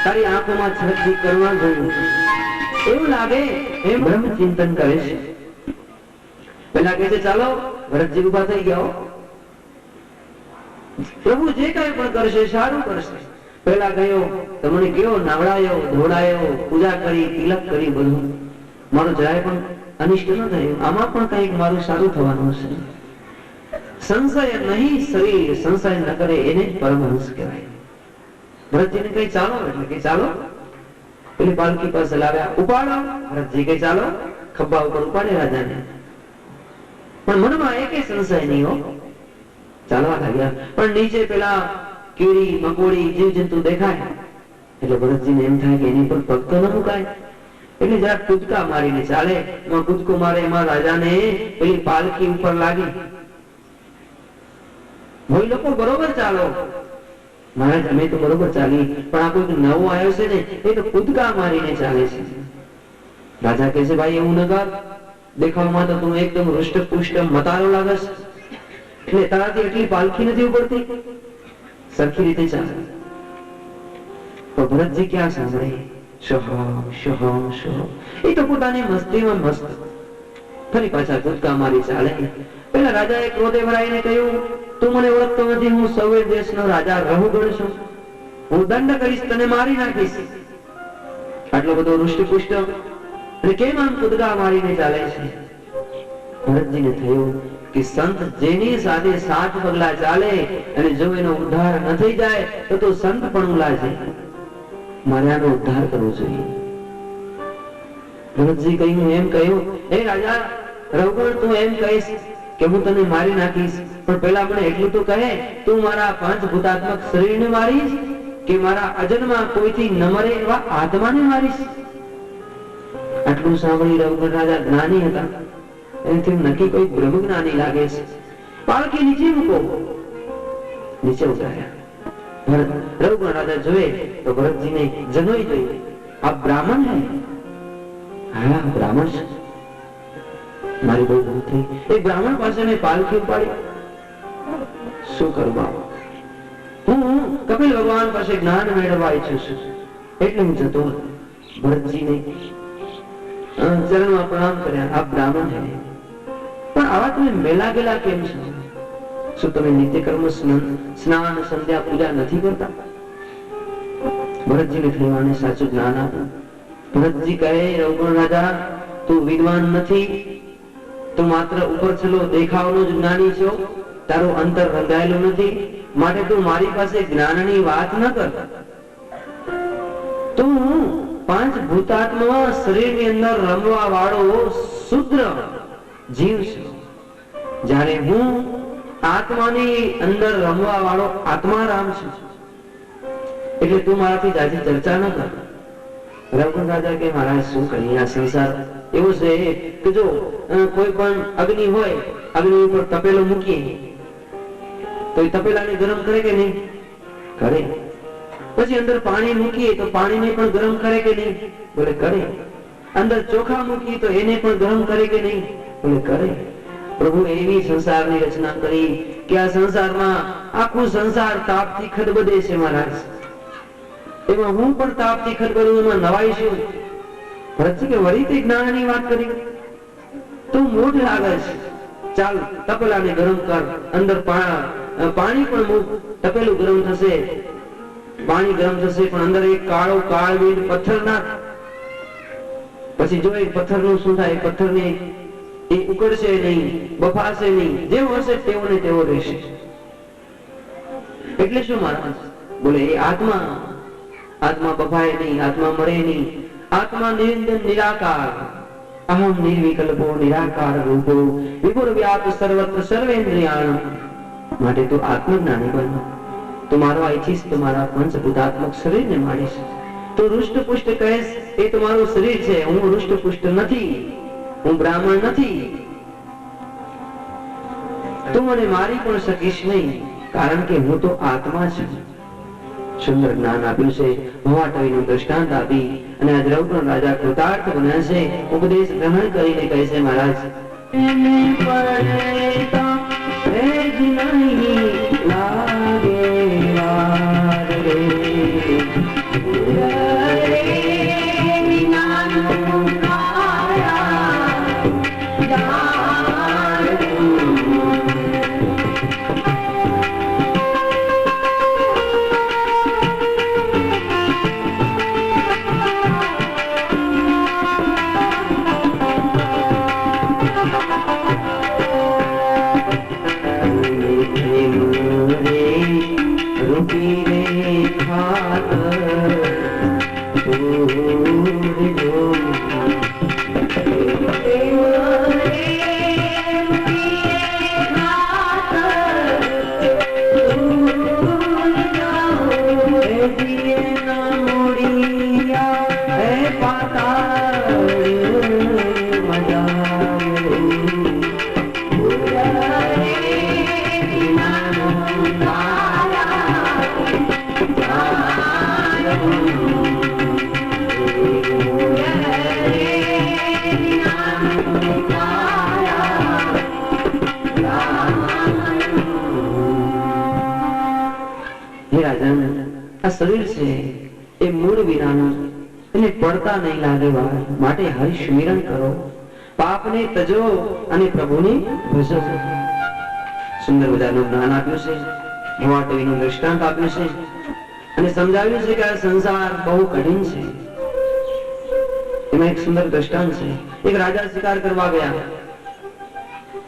તારી આંખોમાં છલકી કરવા જોયું એવું લાગે એમ બ્રહ્મ ચિંતન કરે છે. પેલા કહે છે ચાલો ભરતજી ઉભા થઈ ગયા, પ્રભુ જે કઈ પણ કરશે સારું કરશે. પેલા ગયો તમને કેવો નાવડાયો ધોડાયો પૂજા કરી તિલક કરી બધું, મારું જરાય પણ અનિષ્ટ ન થયું, આમાં પણ કઈક મારું સારું થવાનું હશે. સંશય નહીં શરીર સંશય ન કરે એને પરમહંસ કહેવાય. ભરતજીને કઈ ચાલો એટલે કે ચાલો પેલી પાલકી પાસે લાવ્યા, ઉપાડો. ભરતજી કઈ ચાલો ખભા ઉપર ઉપાડે રાજાને, પણ મનમાં એકે સંશય નહીં હો, ચાલવા લાગ્યા. પણ નીચે પેલા કીડી મકોડી જીવ જંતુ દેખાય એટલે ભરતજીને એમ થાય કે એની પર પગ તો ન મુકાય, એટલે જરાક કૂદકા મારીને ચાલે. એમાં કૂદકો મારે એમાં રાજાને પેલી પાલકી ઉપર લાગી. ભાઈ લોકો બરોબર ચાલો, મહારાજ અમે તો બરોબર ચાલી, પણ આ કોઈ નવો આવ્યો છે ને એ તો કૂદકા મારીને ચાલે છે. રાજા કહે છે ભાઈ એવું ન કર, દેખાવમાં તો તું એકદમ હૃષ્ટ પુષ્ટ મતારો લાગસ, એટલે તારાથી એટલી પાલખી નથી ઉપડતી, સરખી રીતે ચાલે. તો ભરતજી ક્યાં સાંભળે, એ તો પોતાની મસ્તીમાં મસ્ત ફરી પાછા કૂદકા મારી ચાલે. પેલા રાજાએ ક્રોધે ભરાઈને કહ્યું, તું મને ઓળખતો નથી, હું સૌએ દેશનો રાજા રઘુગણ છું, હું દંડ કરીશ, તને મારી નાખીશ. આટલો બધો હૃષ્ટપુષ્ટ અને કેમ આમ કૂદકા મારીને ચાલે છે? ભરતજીને થયું કે સંત જેની સાથે 7 પગલા ચાલે અને જો એનો ઉદ્ધાર ન થઈ જાય તો સંત પણ ઉલા છે, મારે આનો ઉદ્ધાર કરવો જોઈએ. ભરતજી કહ્યું એમ કહ્યું, હે રાજા રઘુગણ, તું એમ કહીશ કે હું તને મારી નાખીશ, પણ પેલા મને એટલું તો કહે, તું મારા 5 ભૂતાત્મક શરીરને મારીશ કે મારા અજન્મા કોઈથી ન મરે એવા આત્માને મારીશ? આટલું સાંભળી રઘુગણ રાજા જ્ઞાની હતા, એનાથી નક્કી કોઈ બ્રહ્મ જ્ઞાની લાગે છે. પાલકી નીચે મૂકો, નીચે ઉતાર્યા. રઘુગણ રાજા જોયે તો ભરતજીને જનોઈ જોઈ, આ બ્રાહ્મણ હે? હા બ્રાહ્મણ છે. મારી બહુ ભૂલ થઈ, એક બ્રાહ્મણ પાસે મેં પાલખી ઉપાડી, શું કરું બાબા? હું કપિલ ભગવાન પાસે જ્ઞાન મેળવવા ઈચ્છું છું એટલે હું જતો. ભરતજીને ચરણમાં પ્રણામ કર્યા, આપ બ્રાહ્મણ છે, પણ આવા તમે મેલા ગેલા કેમ છો? શું તમે નિત્યકર્મ સ્નાન સંધ્યા પૂજા નથી કરતા? ભરતજીને થયું સાચું જ્ઞાન આપ્યું. ભરતજી કહે, રઘુગણ રાજા તું વિદ્વાન નથી, તું માત્ર ઉપર છલો દેખાવનો જ જ્ઞાની છો, તારું અંતર રંગાયેલું નથી, માટે તું મારી પાસે જ્ઞાનની વાત ન કર. તું 5 ભૂતાત્મા શરીરની અંદર રમવા વાળો શુદ્ર જીવ છે, જ્યારે હું આત્માની અંદર રમવા વાળો આત્મારામ છું, એટલે તું મારાથી જાજી ચર્ચા ન કર. રઘુગણ રાજા કે મહારાજ શું કરીએ, આ સંસાર એવું છે કે જો કોઈ પણ અગ્નિ હોય, અગ્નિ ઉપર તપેલો મૂકીએ તો એ તપેલાને ગરમ કરે કે નહીં? કરે. પછી અંદર પાણી મૂકીએ તો પાણીને પણ ગરમ કરે કે નહીં? બોલે કરે. અંદર ચોખા મૂકીએ તો એને પણ ગરમ કરે કે નહીં? બોલે કરે. પ્રભુ એવી સંસારની રચના કરી કે આ સંસારમાં આખું સંસાર તાપથી ખદબદે છે મહારાજ. એમાં હું પણ તાપથી ખદબદું, એમાં નવાઈ શું? ભરતજી કે વળી તે જ્ઞાનની વાત કરી, તું મોઢ લાગે છે, ચાલ તપેલાને ગરમ કર, અંદર પાણી પણ મૂક, તપેલું ગરમ થશે, પાણી ગરમ થશે, પણ અંદર એક કાળો કાળવીર પથ્થર નાખ. પછી જો એ પથ્થરનું શું થાય, પથ્થરને એ ઉકળશે નહીં, બફાશે નહીં, જેવો હશે તેવો ને તેવો રહેશે. એટલે શું મહારાજ? બોલે એ આત્મા, આત્મા બફાય નહીં, આત્મા મરે નહીં, આત્મા નિરંજન નિરાકાર, અહમ નિર્વિકલ્પો નિરાકાર રૂપો વિપુર વ્યાપ સર્વત્ર સર્વેન્દ્રિયાણ. માટે તો આત્મજ્ઞાની બન. તું મારવા ઈચ્છીશ તો મારા પંચભૂતાત્મક શરીરને મારીશ. તો રૂષ્ટપુષ્ટ કહેશ એ તો મારું શરીર છે, હું રૂષ્ટપુષ્ટ નથી, હું બ્રાહ્મણ નથી. તું મને મારી પણ શકીશ નહીં, કારણ કે હું તો આત્મા છું. સુંદર જ્ઞાન આપ્યું છે. ભવાટવીનું દ્રષ્ટાંત આપી અને આ દ્રૌપદી રાજા કૃતાર્થ બન્યા છે. ઉપદેશ ગ્રહણ કરીને કહે છે, મહારાજ શરીર છે એ મૂળ વિનાનું, એને પડતા નહીં લાગે વાર, માટે હરિ સ્મિરણ કરો, પાપને તજો અને પ્રભુને ભજો. સુંદર મજાનું જ્ઞાન આપ્યું છે, ભવાટવીનું દ્રષ્ટાંત આપ્યું છે અને સમજાવ્યું છે કે આ સંસાર બહુ કઠિન છે. એમાં એક સુંદર દ્રષ્ટાંત છે. એક રાજા શિકાર કરવા ગયા,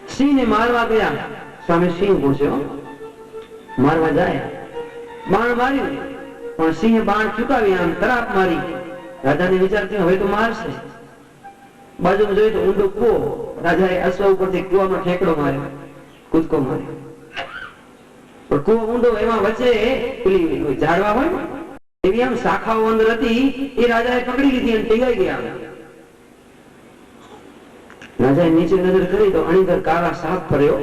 સિંહને મારવા ગયા. સ્વામી સિંહ પૂછ્યો, મારવા જાય, બાણ માર્યું પણ સિંહે બાણ ચુકાવી આમ તરાપ મારી. રાજાને વિચાર થયો હવે તો મારશે. બાજુમાં જોયું તો ઊંડો કૂવો. રાજાએ અશ્વ ઉપરથી કૂવામાં ઠેકડો માર્યો, કૂદકો માર્યો. પણ કૂવો ઊંડો, એમાં વચ્ચે પેલી ઝાડવા હોય એવી આમ શાખાઓ અંદર હતી, એ રાજાએ પકડી લીધી અને ટીંગાઈ ગયા. રાજાએ નીચે નજર કરી તો અણીધર કાળા સાપ ફર્યો.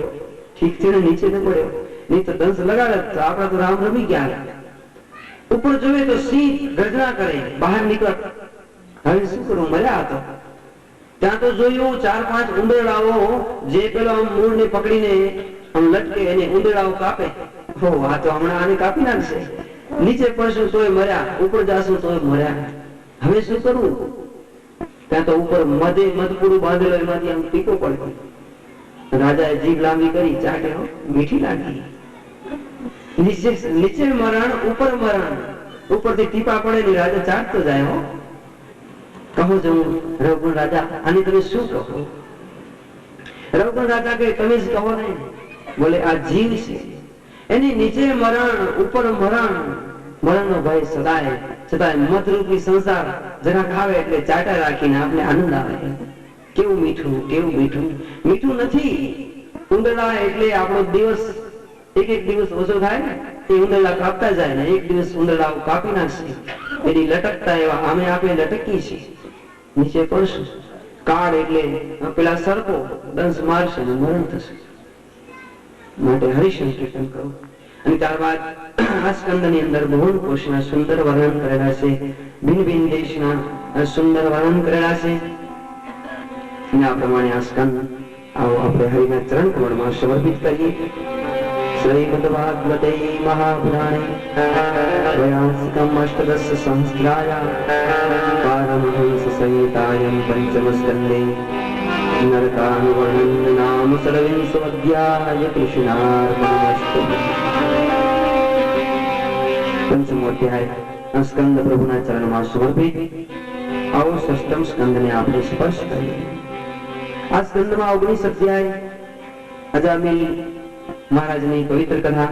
ઠીક છે ને, નીચે ન પડ્યો, નહીં તો દંશ લગાડે તો આપણા તો રામ રમી ગયા. ઉપર જોવે તો સિંહ ગર્જના કરે, બહાર નીકળ. હવે શું કરું, મર્યા હતો. ત્યાં તો જોયું 4-5 ઉંદરડાઓ જે પેલો મૂળને પકડીને આમ લટકે એને ઉંદરડાઓ કાપે. હો, આ તો હમણાં આને કાપી નાખશે. નીચે પડશું તોય મર્યા, ઉપર જાશું તોય મર્યા. હવે શું કરવું? ત્યાં તો ઉપર મધપૂરું બાંધેલો, એમાંથી આમ ટીકો પડ્યો. રાજાએ જીભ લાંબી કરી, ચાટે, મીઠી લાગી. નીચે મરણ, ઉપર મરણ, ઉપરથી ટીપા પડે ને રાજા ચાટતો જાય. હો, કહો છો રઘુકુળ રાજા, આની તમે શું કહો? રઘુકુળ રાજા કે તમે જ કહો ને. બોલે આ જીવ છે, એની નીચે મરણ, ઉપર મરણ, મરણનો ભય સદાય, છતાંય મતરૂપી સંસાર જરાક આવે એટલે ચાટા રાખીને આપણે આનંદ આવે. કેવું મીઠું, કેવું મીઠું. મીઠું નથી ઉંદરડા, એટલે આપણો દિવસ એક દિવસ ઓછો થાય ને, એ ઉંદરડા કાપતા જાય ને એક દિવસ ઉંદરડા કાપી નાખશે. એની લટકતા એવા અમે આપણે લટકી છીએ, નીચે પડશું. કાળ એટલે પેલા સર્પો દંશ મારશે ને મરણ થશે. માટે હરિશંકીર્તન કરો. અને ત્યારબાદ આ સ્કંદની અંદર ભુવન કોશના સુંદર વર્ણન કરેલા છે, ભિન્ન ભિન્ન દેશના સુંદર વર્ણન કરેલા છે. આ પ્રમાણે આ સ્કંદ આવો આપણે હરિના ચરણ કમળમાં સમર્પિત કરીએ. શ્રીમદ્ભાગવતે મહાપુરાણે વૈયાસિકમ અષ્ટદશ સહસ્રાયા પારમહંસ સંહિતાયં પંચમ સ્કંદે નરકાનુવર્ણન નામ સર્વિંશોऽધ્યાય કૃષ્ણાર્પણમસ્તુ. પંચમો અધ્યાય સ્કંદ પ્રભુના ચરણમાં સમર્પિત. આવો ષષ્ઠમ સ્કંદને આપણે સ્પર્શ કરીએ. આ સ્કંદમાં 19 અધ્યાય અજામિલ મહારાજની પવિત્ર કથા,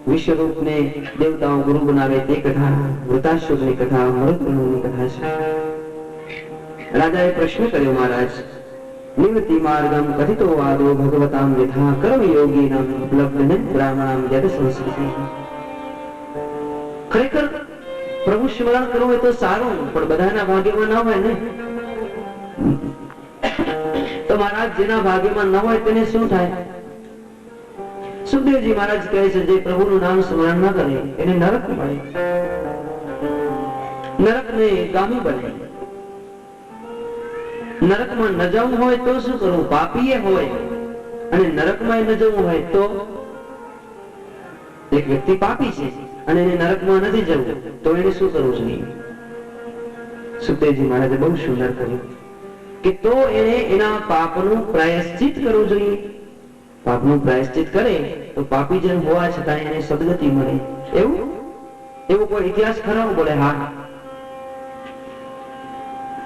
વિશ્વરૂપને દેવતાઓ ગુરુ બનાવે તે કથા, વૃતાશુરની કથા, મરુદગણની કથા છે. રાજાએ પ્રશ્ન કર્યો, મહારાજ निवृत्ति मार्गम कथितो वादो भगवताम यथा कर्म योगीनाम उपलब्धने ब्राह्मणाम जद संस्कृति। खरेखर प्रभु स्मरण करવું એ તો સારું, પણ બધાના ભાગ્યમાં ન હોય ને. તો મહારાજ જેના ભાગ્યમાં ન હોય તેને શું થાય? સુખદેવજી મહારાજ કહે છે જે પ્રભુનું નામ સ્મરણ ન કરે એને નરક મળે, નરકને ગામી બને. નરકમાં ન જવું હોય તો શું કરવું? પાપીએ હોય અને નરકમાં ન જવું હોય તો એક વ્યક્તિ પાપી છે અને એને નરકમાં નથી જવું તો એને શું કરવું જોઈએ? સુખદેવજી મહારાજે બહુ સુંદર કર્યું કે તો એને એના પાપનું પ્રાયશ્ચિત કરવું જોઈએ. પાપનું પ્રાયશ્ચિત કરે તો પાપી જન હોવા છતાં એને સદગતિ મળે. એવો કોઈ ઇતિહાસ ખરો? બોલે હા.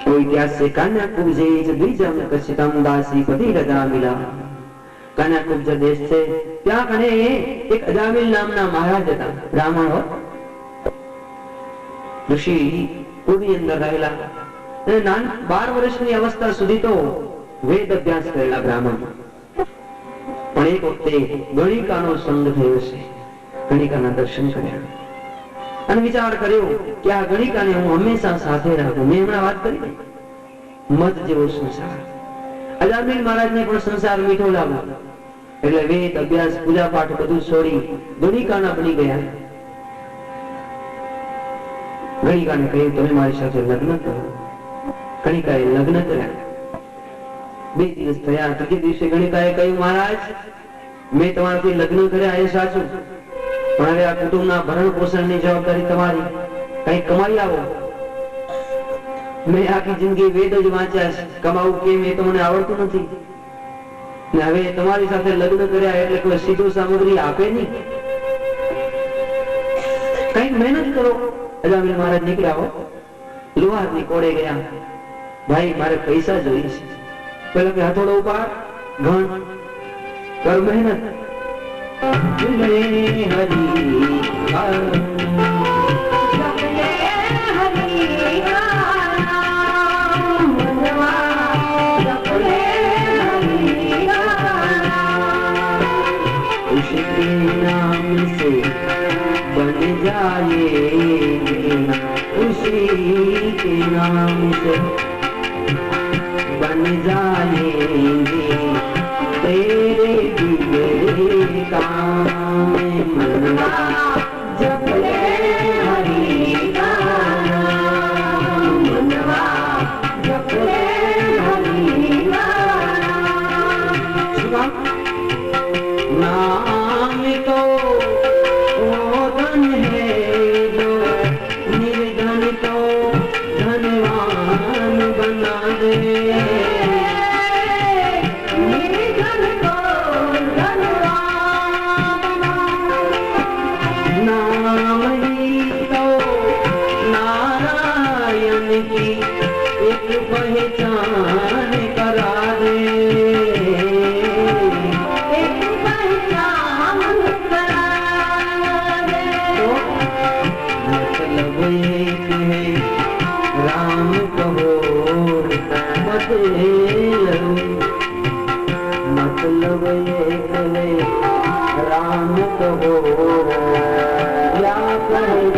वो इतिहास से कान्याकुब्ज द्विजम कचितम दासी पति रजा मिला. कान्याकुब्ज देश से ત્યાં કને એક અજામિલ નામના મહારાજ હતા, બ્રાહ્મણ હો, ઋષિ કુળની અંદર રહેલા. અને 12 વર્ષની અવસ્થા સુધી તો વેદ અભ્યાસ કરેલા બ્રાહ્મણ. પણ એક વખતે ગણિકાનો સંગ થયો છે, ગણિકાના દર્શન કર્યા અને વિચાર કર્યો કે આ ગણિકાને હું હંમેશા સાથે રાખું. મેં હમણાં વાત કરી મત જેવો સંસાર. અજામિલ મહારાજને પણ સંસાર મીઠો લાગ્યો એટલે વેદ અભ્યાસ પૂજા પાઠ બધું છોડી ગણિકાના બની ગયા. ગણિકાને કહ્યું તમે મારી સાથે લગ્ન કરો. ગણિકાએ લગ્ન કર્યા. 2 દિવસ થયા. 3 દિવસે ગણિકાએ કહ્યું મહારાજ મેં તમારાથી લગ્ન કર્યા એ સાચું, પણ હવે આ કુટુંબના ભરણ પોષણની જવાબદારી તમારી. કઈ કમાઈ આવો. મેં આખી જિંદગી વેદ જ વાંચ્યા છે, કમાવું કેમ એ તો મને આવડતું નથી. ને હવે તમારી સાથે લગ્ન કર્યા એટલે કોઈ સીધું સામગ્રી આપે નહીં. કઈક મહેનત કરો. અજામિલ મહારાજ નીકળ્યા હો, લુહારની કોડે ગયા. ભાઈ મારે પૈસા જોઈએ છે. પેલા કે હથોડો ઉપાડ, ઘણ કર મહેનત. बन जाएंगे उसी के नाम से, बन जाएंगे तेरे बिगड़े काम मनवा जब ले हरि का नाम, मनवा जब ले हरि का नाम तो पहचान करा दे, एक पहचान करा दे। तो मतलब एक है राम कहो मत लड़ो, मतलब एक है राम कहो या कहो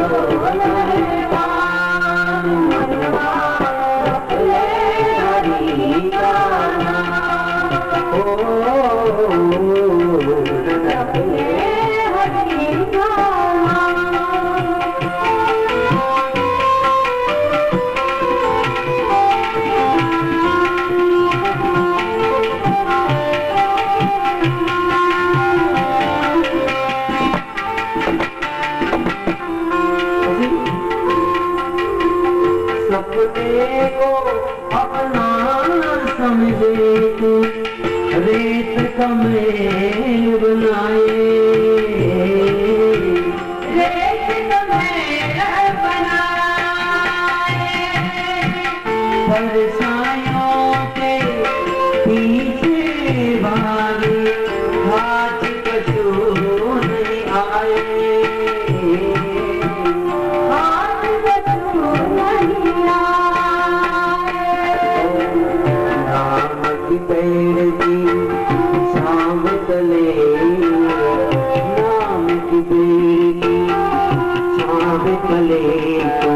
तो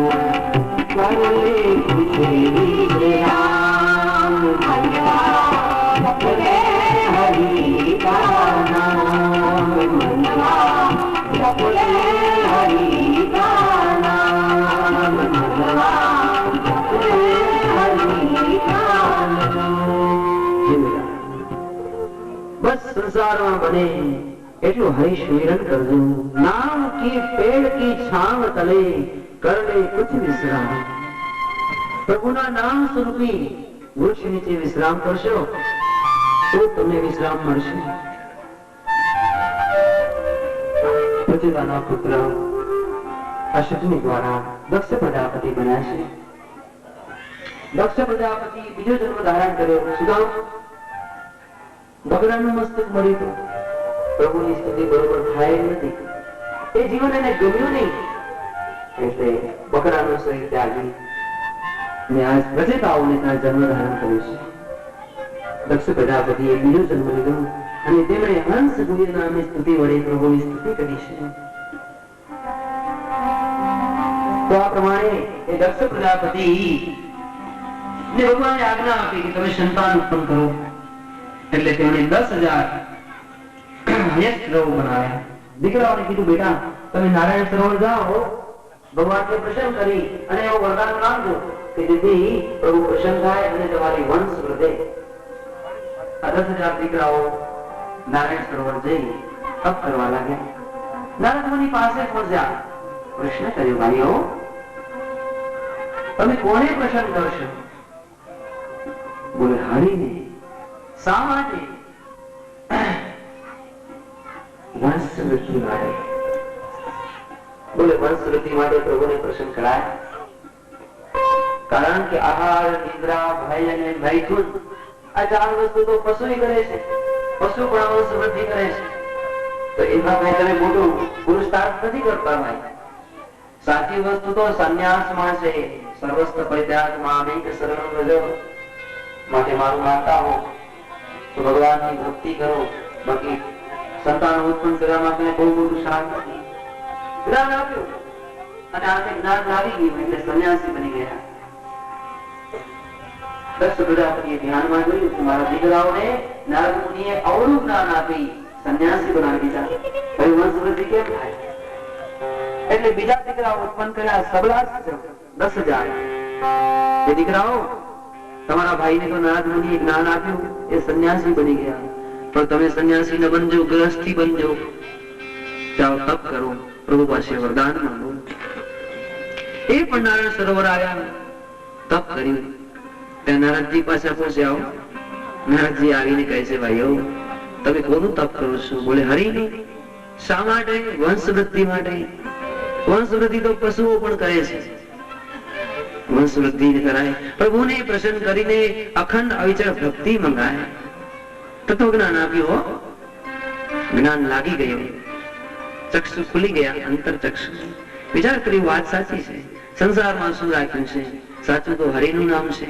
कर ले कुछ विश्राम मनवा जपले हरि का नाम मनवा जपले हरि का नाम मनवा जपले हरि का नाम। बस संसार में बने एटू हरि स्मरण करजो नाम की पेड़ की छांव तले कर ले कुछ विश्राम। प्रभुना नाम स्वरूपी वृक्ष नीचे विश्राम करशो तो તમને વિશ્રામ મળશે। પતિતાના પુત્ર અશક્ની દ્વારા દક્ષ પ્રજાપતિ બન્યા છે। દક્ષ પ્રજાપતિ બીજો જન્મ ધારણ કર્યો। સુદામ બગડાનું મસ્તક મળ્યું હતું। પ્રભુની સ્તુતિ બરોબર થાય નથી। એ જીવન એને ગમ્યું નહીં એટલે બકરાનું શરીર ત્યાગી ને આ રચેતાઓને ત્યાં જન્મ ધારણ કર્યો છે। દક્ષ પ્રજાપતિએ બીજો જન્મ લીધો અને તેમણે હંસ ગુહ્ય નામે સ્તુતિ વડે પ્રભુની સ્તુતિ કરી છે। તો આ પ્રમાણે એ દક્ષ પ્રજાપતિ ને ભગવાને આજ્ઞા આપી કે તમે સંતાન ઉત્પન્ન કરો એટલે તેમણે 10,000 હયસ્ક સરોવર બનાવ્યા। દીકરાઓને કીધું બેટા તમે નારાયણ સરોવર જાઓ ભગવાનને પ્રસન્ન કરી અને એવું વરદાન માંગજો કે જેથી પ્રભુ પ્રસન્ન થાય અને તમારી વંશ વધે। 10,000 દીકરાઓ નારાયણ સરોવર જઈ તપ કરવા લાગ્યા। નારદ મુનિ પાસે પહોંચ્યા। પ્રશ્ન કર્યો ભાઈઓ તમે કોને પ્રસન્ન કરશો? બોલે હરિને। શા માટે? વંશ વૃદ્ધિ માટે। બોલે વંશ વૃદ્ધિ માટે પ્રભુને પ્રસન્ન કરાય કારણ કે આહાર નિદ્રા ભય અને મૈથુન આ ચાર વસ્તુ તો પશુ કરે છે। પશુ પણ વંશ વૃદ્ધિ કરે છે તો એમાં કઈ તમે મોટું પુરુષાર્થ નથી કરતા ભાઈ। સાચી વસ્તુ તો સંન્યાસમાં છે। સર્વસ્થ પરિત્યાગ મામેક શરણં વ્રજ માટે મારું માનતા હો તો ભગવાનની ભક્તિ કરો। બાકી સંતાન ઉત્પન્ન કરવા માટે બહુ મોટું સાર નથી। જ્ઞાન આપ્યું અને આ જ્ઞાન લાવી ગયું એટલે સંન્યાસી બની ગયા। દક્ષ પ્રજાપતિએ ધ્યાનમાં જોયું કે મારા દીકરાઓને નારદ મુનિએ અવળું જ્ઞાન આપી સંન્યાસી બનાવી દીધા। હવે વંશ વૃદ્ધિ કેમ થાય? એટલે બીજા દીકરાઓ ઉત્પન્ન કર્યા। સબળા 10,000 એ દીકરાઓ તમારા ભાઈને તો નારદ મુનિએ જ્ઞાન આપ્યું એ સંન્યાસી બની ગયા પણ તમે સંન્યાસી ન બનજો ગૃહસ્થી બનજો। જાઓ તપ કરો પ્રભુ પાસે વરદાન માંગો। એ પણ નારાયણ સરોવર આવ્યા તપ કર્યું। નારદજી પાસે પહોંચ્યા। નારદજી આવીને કહે છે ભાઈઓ તમે કોનું તપ કરો છો? બોલે હરિનું। શા માટે? વંશ વૃદ્ધિ માટે। વંશ વૃદ્ધિ તો પશુઓ પણ કરે છે। વંશ વૃદ્ધિ કરાય પ્રભુને પ્રસન્ન કરીને અખંડ અવિચળ ભક્તિ મંગાય। તત્વજ્ઞાન આપ્યું જ્ઞાન લાગી ગયું। ચક્ષુ ખુલી ગયા અંતર ચક્ષુ વિચાર કર્યું વાત સાચી છે। સંસારમાં શું રાખ્યું છે? સાચું તો હરિનું નામ છે।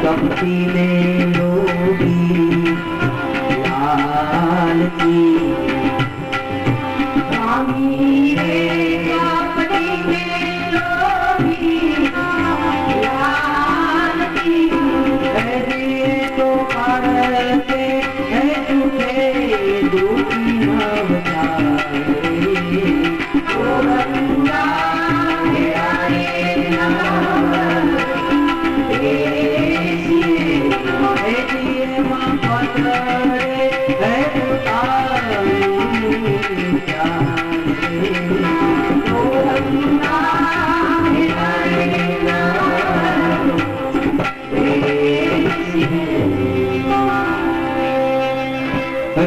भक्ति में लोभी लालची तो करते है तुझे दुखी न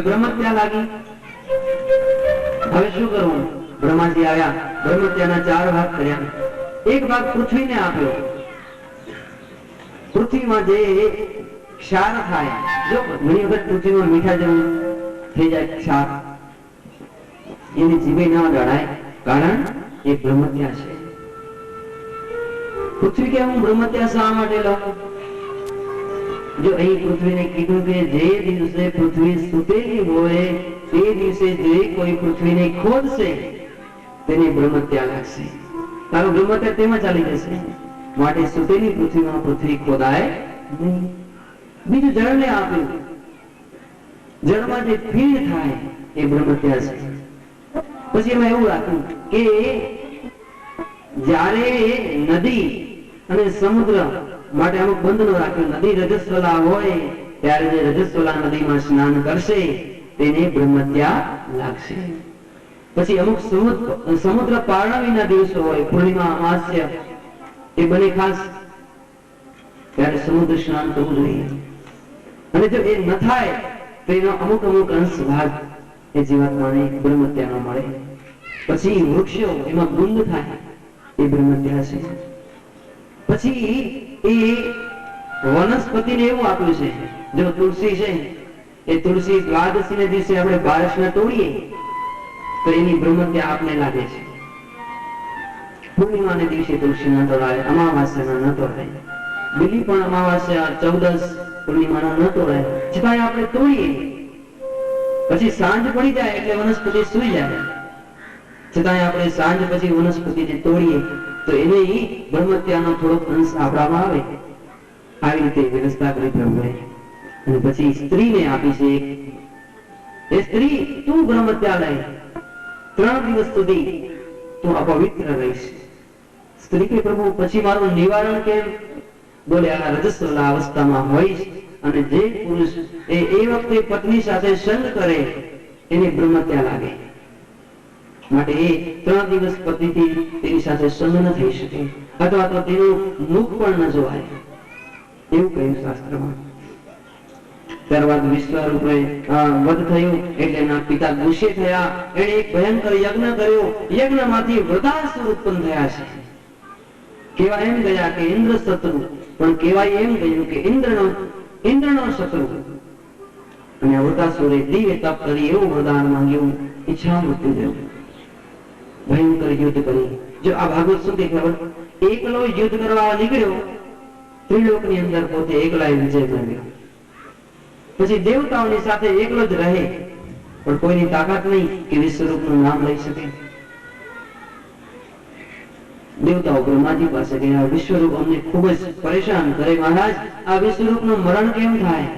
ब्रह्म क्या लागी હવે શું કરવું? બ્રહ્માજી આવ્યા, બ્રહ્મત્યાના 4 ભાગ કર્યા. એક ભાગ પૃથ્વીને આપ્યો. પૃથ્વીમાં જે ક્ષાર થાય, જો ઘણી વખત પૃથ્વીમાં મીઠા જેવું થઈ જાય ક્ષાર, એની જીભે ન અડાય, કારણ એ બ્રહ્મત્યા છે. પૃથ્વી કે હું બ્રહ્મત્યા શા માટે લઉં? જો અહીં પૃથ્વીને કીધું કે જે દિવસે પૃથ્વી સૂતેલી હોય તે દિવસે જે કોઈ પૃથ્વીને ખોદશે તેની બ્રહ્મત્યા લાગશે. તારું બ્રહ્મત્યા તેમાં ચાલી જશે. માટે સૂતેલી પૃથ્વીમાં પૃથ્વી ખોદાય નહીં. બીજું જળને આપ્યું. જળમાં જે ફીણ થાય એ બ્રહ્મત્યા છે. પછી એમાં એવું રાખ્યું કે જ્યારે નદી અને સમુદ્ર માટે અમુક બંધનો રાખ્યો. નદી રજસ્વલા હોય ત્યારે જે રજસ્વલા નદીમાં સ્નાન કરશે તેને બ્રહ્મત્યા લાગશે. પછી અમુક સમુદ્ર પારણવીના દિવસો હોય, પૂર્ણિમા, અમાસ્ય, એ બને ખાસ ત્યારે સમુદ્ર સ્નાન કરવું જોઈએ. અને જો એ ન થાય તો એનો અમુક અંશ ભાગ એ જીવાત્માને બ્રહ્મત્યા ન મળે. પછી વૃક્ષો એમાં ગુંદ થાય એ બ્રહ્મત્યા છે. પછી એ વનસ્પતિને એવું આપ્યું છે, જો તુલસી છે એ તુલસી દ્વાદશી ના દિવસે આપણે બારસના તોડીએ તો એની બ્રહ્મત્યા આપને લાગે છે. પૂર્ણિમાને દિવસે તુલસી ન તોડાય, અમાવાસ્યાના ન તોડાય, બીલી પણ અમાવાસ્યા, 14 પૂર્ણિમાના ન તોડાય, છતાં આપણે તોડીએ. પછી સાંજ પડી જાય એટલે વનસ્પતિ સૂઈ જાય, છતાં આપણે સાંજ પછી વનસ્પતિને તોડીએ તો એને બ્રહ્મત્યાનો થોડોક અંશ આપવામાં આવે. આવી રીતે વ્યવસ્થા કરી પ્રભુએ. અને પછી સ્ત્રીને આપી છે, એ સ્ત્રી તું બ્રહ્મત્યા લઈ 3 દિવસ સુધી તું અપવિત્ર રહીશ. સ્ત્રી કે પ્રભુ પછી મારું નિવારણ કેમ? બોલે આ રજસ્વલા અવસ્થામાં હોઈશ અને જે પુરુષ એ વખતે પત્ની સાથે સંગ કરે એને બ્રહ્મત્યા લાગે. માટે એ 3 દિવસ પતિથી તેની સાથે સંગ ન થઈ શકે, અથવા તો તેનું મુખ પણ ન જોવાય, એવું કહ્યું શાસ્ત્રમાં. ત્યારબાદ વિશ્વરૂપે વધ થયું એટલે એના પિતા ગુસ્સે થયા. એને એક ભયંકર યજ્ઞ કર્યો. યજ્ઞમાંથી વૃતાસુર ઉત્પન્ન થયા છે. કેવા એમ ગયા કે ઇન્દ્ર શત્રુ, પણ કેવાય એમ ગયું કે ઇન્દ્રનો શત્રુ. અને વૃતાસુરે દિવ્ય તપ કરી એવું વરદાન માંગ્યું, ઈચ્છા મૃત્યુ દેવું, ભયંકર યુદ્ધ કરી. જો આ ભાગવત શું કે ખબર? એકલો યુદ્ધ કરવા નીકળ્યો, ત્રિલોકની અંદર પોતે એકલા વિજય મેળવ્યો. પછી દેવતાઓની સાથે એકલો જ રહે, પણ કોઈની તાકાત નહીં કે વિશ્વરૂપનું નામ લઈ શકે. દેવતાઓ બ્રહ્માજી પાસે ગયા, વિશ્વરૂપ અમને ખૂબ જ પરેશાન કરે, મહારાજ આ વિશ્વરૂપનું મરણ કેમ થાય?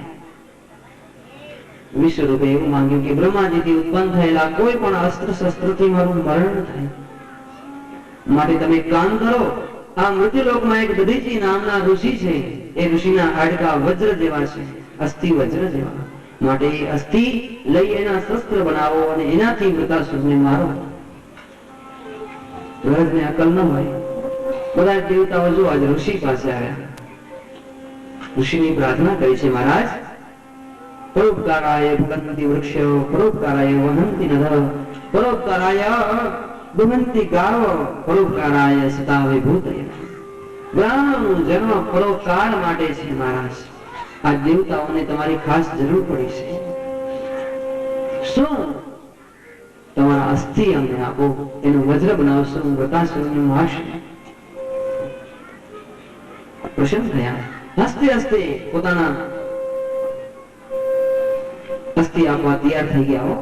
વિશ્વરૂપે એવું માંગ્યું કે બ્રહ્માજીથી ઉત્પન્ન થયેલા કોઈ પણ અસ્ત્ર શસ્ત્રથી મારું મરણ ન થાય. માટે તમે કામ કરો, આ મૃત્યુલોકમાં એક દધીચી નામના ઋષિ છે. એ ઋષિના હાડકા વજ્ર જેવા છે, અસ્થિ વજ્ર જેવા. માટે એ અસ્થિ લઈ એના શસ્ત્ર બનાવો અને એનાથી વૃતાસુરને મારો. ગરજને અકલ ન હોય. બધા દેવતાઓ જો આજ ઋષિ પાસે આવ્યા, ઋષિની પ્રાર્થના કરી છે, મહારાજ પરોપકારાય ભગંતિ વૃક્ષો, પરોપકારાય વહંતિ નર, પરોપકારાય દુહંતિ ગાવ, પરોપકારાય સદા વિભૂતય. બ્રાહ્મણનો જન્મ પરોપકાર માટે છે મહારાજ. આ દેવતાઓને તમારી ખાસ જરૂર પડી છે. શું તમારા અસ્થિ અમને આપો, એનું વજ્ર બનાવશો, વૃતાસુરને મારશો. પ્રસન્ન થયા. હસતે હસતે પોતાના અસ્થિ આપવા તૈયાર થઈ ગયા.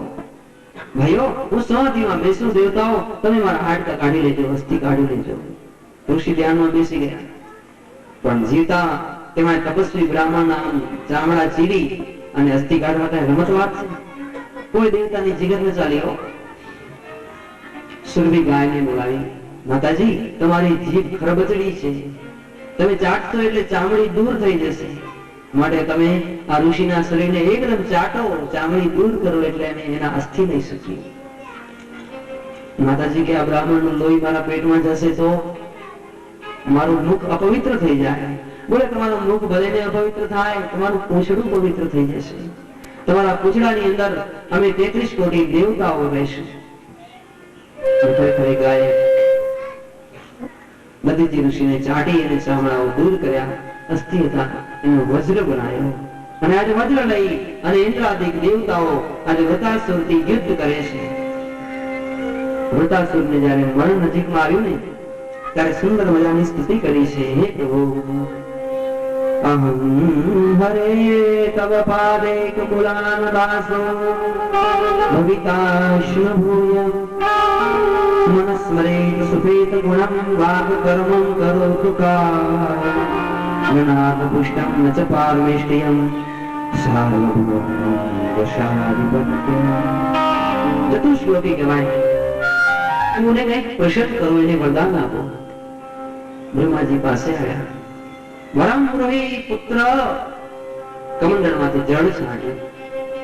ભાઈઓ હું સમાધિમાં બેસું, દેવતાઓ તમે મારા હાડકા કાઢી લેજો, અસ્થિ કાઢી લેજો. ઋષિ ધ્યાનમાં બેસી ગયા. પણ જીવતા તેમાં તપસ્વી બ્રાહ્મણના ચામડા ચીરી અને અસ્થિ કાઢવા કઈ રમત વાત છે? કોઈ દેવતાની જીગર ન ચાલી. સુરભી ગાયને બોલાવી, માતાજી તમારી જીભ ખરબચડી છે, તમે ચાટશો એટલે ચામડી દૂર થઈ જશે, માટે તમે આ ઋષિના શરીરને એકદમ ચાટો, ચામડી દૂર કરો એટલે અમે એના અસ્થિ લઈ શકીએ. માતાજી કે આ બ્રાહ્મણનું લોહી મારા પેટમાં જશે તો મારું મુખ અપવિત્ર થઈ જાય. બોલે તમારું મુખ ભલે ને અપવિત્ર થાય, તમારું પૂંછડું પવિત્ર થઈ જશે. તમારા પૂંછડાની અંદર અમે 33 કોટી દેવતાઓ રહેશું. ખરેખર ગાય દધીચી ઋષિને ચાટી અને ચામડાઓ દૂર કર્યા, અસ્થિ હતા એનો વજ્ર બનાવ્યો અને આજે વજ્ર લઈ અને ઇન્દ્રાદિક દેવતાઓ આજે વૃતાસુરથી યુદ્ધ કરે છે. વૃતાસુરને જ્યારે મરણ નજીકમાં આવ્યું ને ત્યારે સુંદર મજાની સ્તુતિ કરી છે. હે પ્રભુ, અહં હરે તવ પાદે કુલાન દાસો ભવિતાશ્નભૂય મનસ્મરેત સુખેત ગુણમ વાગ કર્મં કરોતુ કાય ગણાદ પુષ્ટમ ન ચ પારમેષ્ટિયમ સાર્વભૌમં વશાધિપત્યમ. ચતુશ્લોકી કહેવાય. મને કંઈક પ્રસન્ન કરો, એને વરદાન આપો. બ્રહ્માજી પાસે આવ્યા. વરામપુરી પુત્ર કમંડળમાંથી જળ છાંટ્યું.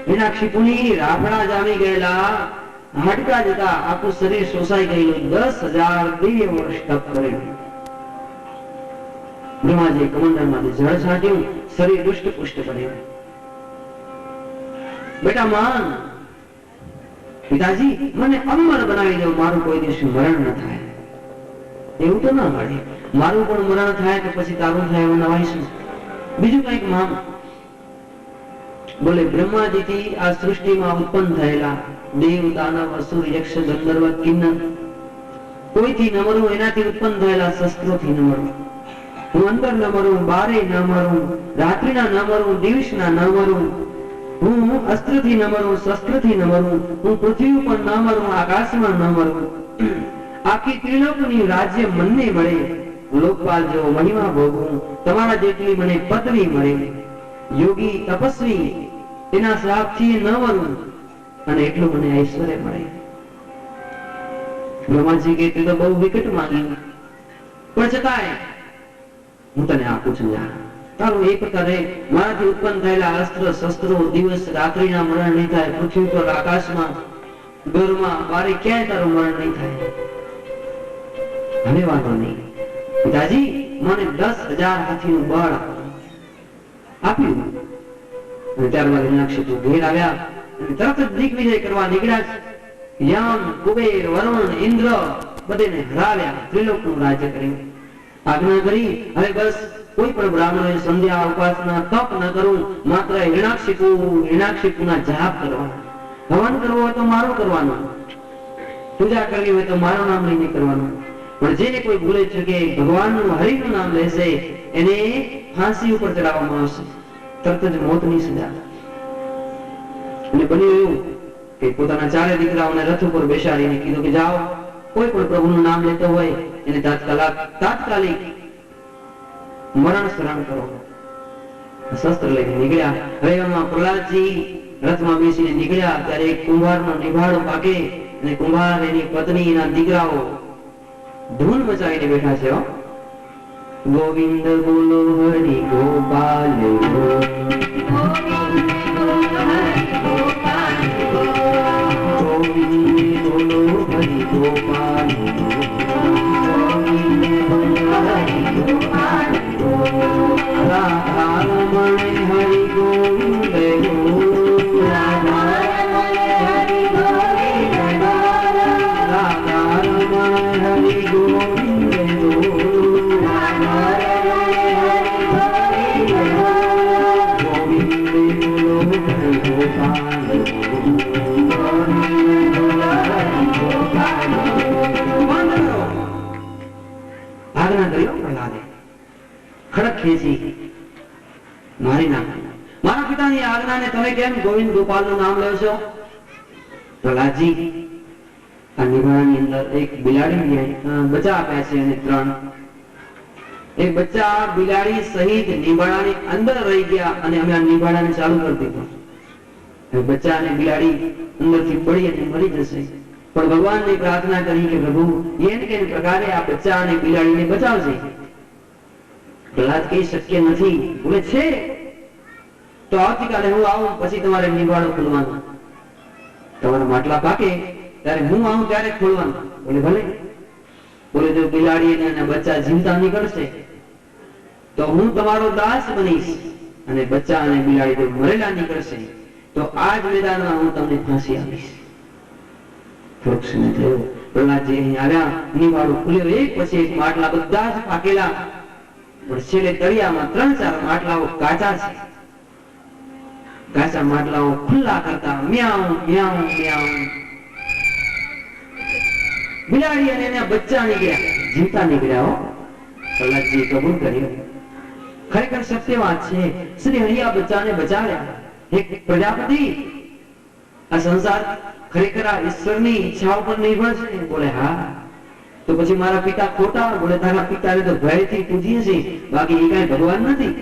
મીનાક્ષીપુની રાફડા જામી ગયેલા, હાડકા જતા આખું શરીર શોષાઈ ગયેલું, 10,000 દિવ્ય વર્ષ તપ કરેલું. બ્રહ્માજી કમંડળમાંથી જળ છાંટ્યું, શરીર દુષ્ટ પુષ્ટ કર્યું. બેટા માન, પિતાજી મને અમર બનાવી દો, મારું કોઈ દિવસ મરણ ન થાય. એવું તો ના મળે. મારું પણ મરણ થાય તો પછી તારું થાય એવું નવાઈશું. બીજું કઈક માંગ. બોલે બ્રહ્માજી થી આ સૃષ્ટિમાં ઉત્પન્ન થયેલા દેવ, દાનવ, અસુર, યક્ષ, ગંધર્વ, કિન્નર, કોઈથી ન મરું, એનાથી ઉત્પન્ન થયેલા શસ્ત્રોથી ન મરું. હું અંદર ન મરું, બારે ન મરું, રાત્રિના ન મરું, દિવસના ન મરું. હું અસ્ત્રથી ન મરું, શસ્ત્રથી ન મરું. હું પૃથ્વી ઉપર ન મરું, આકાશમાં ન મરું. આખી ત્રિલોકની રાજ્ય મને મળે, લોકપાલ જેવો મહિમા ભોગવું, તમારા જેટલી મને પદવી મળે. યોગી તપસ્વી એના શ્રાપથી ન મરું અને એટલું મને ઐશ્વર્ય મળે. બ્રહ્માજી કે તો બહુ વિકટ માંગ્યું, પણ છતાંય હું તને આપું છું. તારું એક કરે, મારાથી ઉત્પન્ન થયેલા અસ્ત્ર શસ્ત્રો દિવસ રાત્રિના મરણ નહીં થાય. પૃથ્વી પર, આકાશમાં, ઘરમાં, બારે ક્યાંય તારું મરણ નહીં થાય. હવે વાંધો નહીં પિતાજી, મને 10,000 હાથીનું બળ આપ્યું. અને ત્યારબાદ મીનાક્ષી ઘેર આવ્યા અને તરત જ દિગ્વિજય કરવા નીકળ્યા. યમ, કુબેર, વરુણ, ઇન્દ્ર બધાને હરાવ્યા, ત્રિલોકનું રાજ્ય કર્યું. આજ્ઞા કરી, હવે બસ કોઈ પણ બ્રાહ્મણોએ સંધ્યા, ઉપાસના, તપ ન કરું, માત્ર હિરણાક્ષિપુના જાપ કરવાના. હવન કરવો હોય તો મારું કરવાનું, પૂજા કરવી હોય તો મારું નામ લઈને કરવાનું. પણ જેને કોઈ ભૂલે છે કે ભગવાનનું, હરિનું નામ લેશે, એને ફાંસી ઉપર ચડાવવામાં આવશે, તરત જ મોતની સજા. અને બન્યું એવું કે પોતાના 4 દીકરાઓને રથ ઉપર બેસાડીને કીધું કે જાઓ, કોઈ પણ પ્રભુનું નામ લેતો હોય એને તાત્કાલિક મરણ શરણ કરો. શસ્ત્ર લઈને નીકળ્યા. હવે એમાં પ્રહલાદજી રથમાં બેસીને નીકળ્યા ત્યારે એક કુંભારનો નિભાડો પાકે અને કુંભાર, એની પત્ની, એના દીકરાઓ ધૂન મચાવીને બેઠા છે. ગોવિંદ બોલો હરિ ગોપાલ, ગોવિંદ બોલો હરિ ગોપાલ, રાધારમણ હરિ ગોવિંદ, રાધારમણ હરિ ગોવિંદ, આજ્ઞા કરી પ્રહલાદે. ખડક ખેંચી મારી નાખ્યા. મારા પિતાની આજ્ઞાને તમે કેમ ગોવિંદ ગોપાલનું નામ લો છો? પ્રહલાદજી, આ નિભાળાની અંદર એક બિલાડી બચ્ચા આપ્યા છે અને 3 એક બચ્ચા બિલાડી સહિત નિભાળાની અંદર રહી ગયા અને અમે આ નિભાળાને ચાલુ કરી દીધું. બચ્ચા અને બિલાડી અંદરથી બળી અને મરી જશે. પણ ભગવાનને પ્રાર્થના કરી કે પ્રભુ એને કે પ્રકારે આ બચ્ચા અને બિલાડીને બચાવજે. પ્રહલાદ કઈ શક્ય નથી. બોલે છે તો આવતીકાલે હું આવું, પછી તમારે નિભાળો ખોલવાનો. તમારા માટલા પાકે ત્યારે હું આવું ત્યારે ખોલવાનું. બોલે ભલે. બોલે જો બિલાડી અને બચ્ચા જીવતા નીકળશે તો હું તમારો દાસ બનીશ, અને બચ્ચા અને બિલાડી જો મરેલા નીકળશે તો આ જ મેદાનમાં હું તમને ફાંસી આપીશ. વૃક્ષને થયું પ્રહલાદજી અહીં આવ્યા, નિવાડો ખુલ્યો, એક પછી એક માટલા બધા જ પાકેલા, પણ છેલ્લે તળિયામાં 3-4 માટલાઓ કાચા છે. કાચા માટલાઓ ખુલ્લા કરતા મ્યાઉ મ્યાઉ મ્યાઉ બિલાડી અને એના બચ્ચા નીકળ્યા, જીવતા નીકળ્યા. પ્રહલાદજી કબૂલ કર્યું, ખરેખર સત્ય વાત છે. શ્રી હરિ આ બચ્ચાને બચાવ્યા. એક પ્રજાપતિ, આ સંસાર ખરેખર આ ઈશ્વરની ઈચ્છા ઉપર નિર્ભર છે. બોલે હા, તો પછી મારા પિતા ખોટા? બોલે તારા પિતાને તો ભયથી પૂજીએ છીએ, બાકી એ કઈ ભગવાન નથી.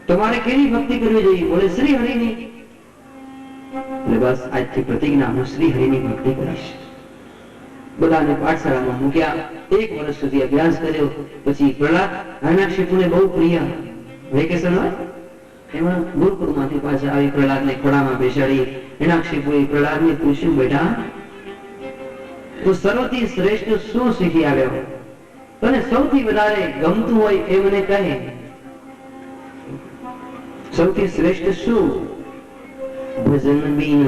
તમારે કેવી ભક્તિ કરવી જોઈએ? બોલે શ્રી હરિની. એટલે બસ આજથી પ્રતિજ્ઞા, હું શ્રી હરિની ભક્તિ કરીશ. બધાને પાઠશાળામાં મૂક્યા, 1 વર્ષ સુધી અભ્યાસ કર્યો. પછી પ્રહલાદ હિરણ્યકશિપુને બહુ પ્રિય, વેકેશન હોય એમાં ગુરુકુળમાંથી પાછા આવી પ્રહલાદને ખોળામાં બેસાડી હિરણ્યકશિપુએ પ્રહલાદને પૂછ્યું, બેટા તું સર્વથી શ્રેષ્ઠ શું શીખી આવ્યો? તને સૌથી વધારે ગમતું હોય એ મને કહે. સૌથી શ્રેષ્ઠ શું? ભજન બિન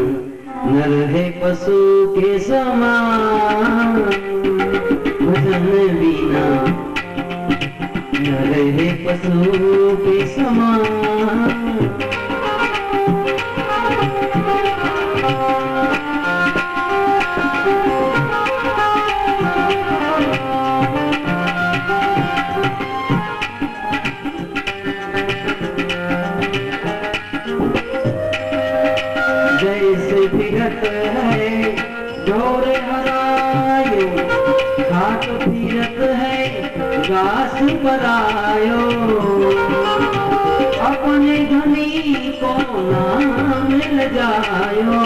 न रहे पशु के समान, भजन बिना न रहे पशु के समान। जैसे फिरत है ढोरे हरायो, घाट फिरत है घास परायो, अपने धनी को ना मिल जायो,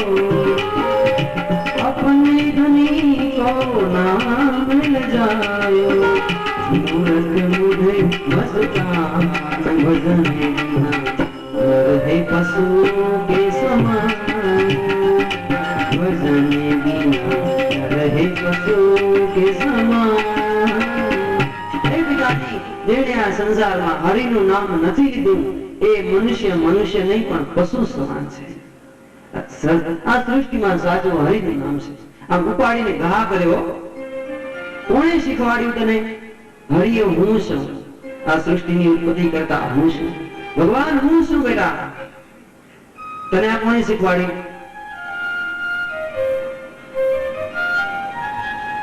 अपने धनी को ना मिल जायो। मूरत मुझे मस्तान भजन रहे पशु के समान, भजन बिना रहे पशु के समान। જેણે આ સંસારમાં હરિનું નામ નથી લીધું એ મનુષ્ય મનુષ્ય નહીં પણ પશુ સમાન છે. આ સૃષ્ટિમાં સાચું હરિનું નામ છે. આમ ઉપાડીને ઘા કર્યો, કોણે શીખવાડ્યું તને? હરિએ હું છું, આ સૃષ્ટિની ઉત્પત્તિ કરતા હું છું, ભગવાન હું છું. બેટા તને આ કોણે શીખવાડ્યું?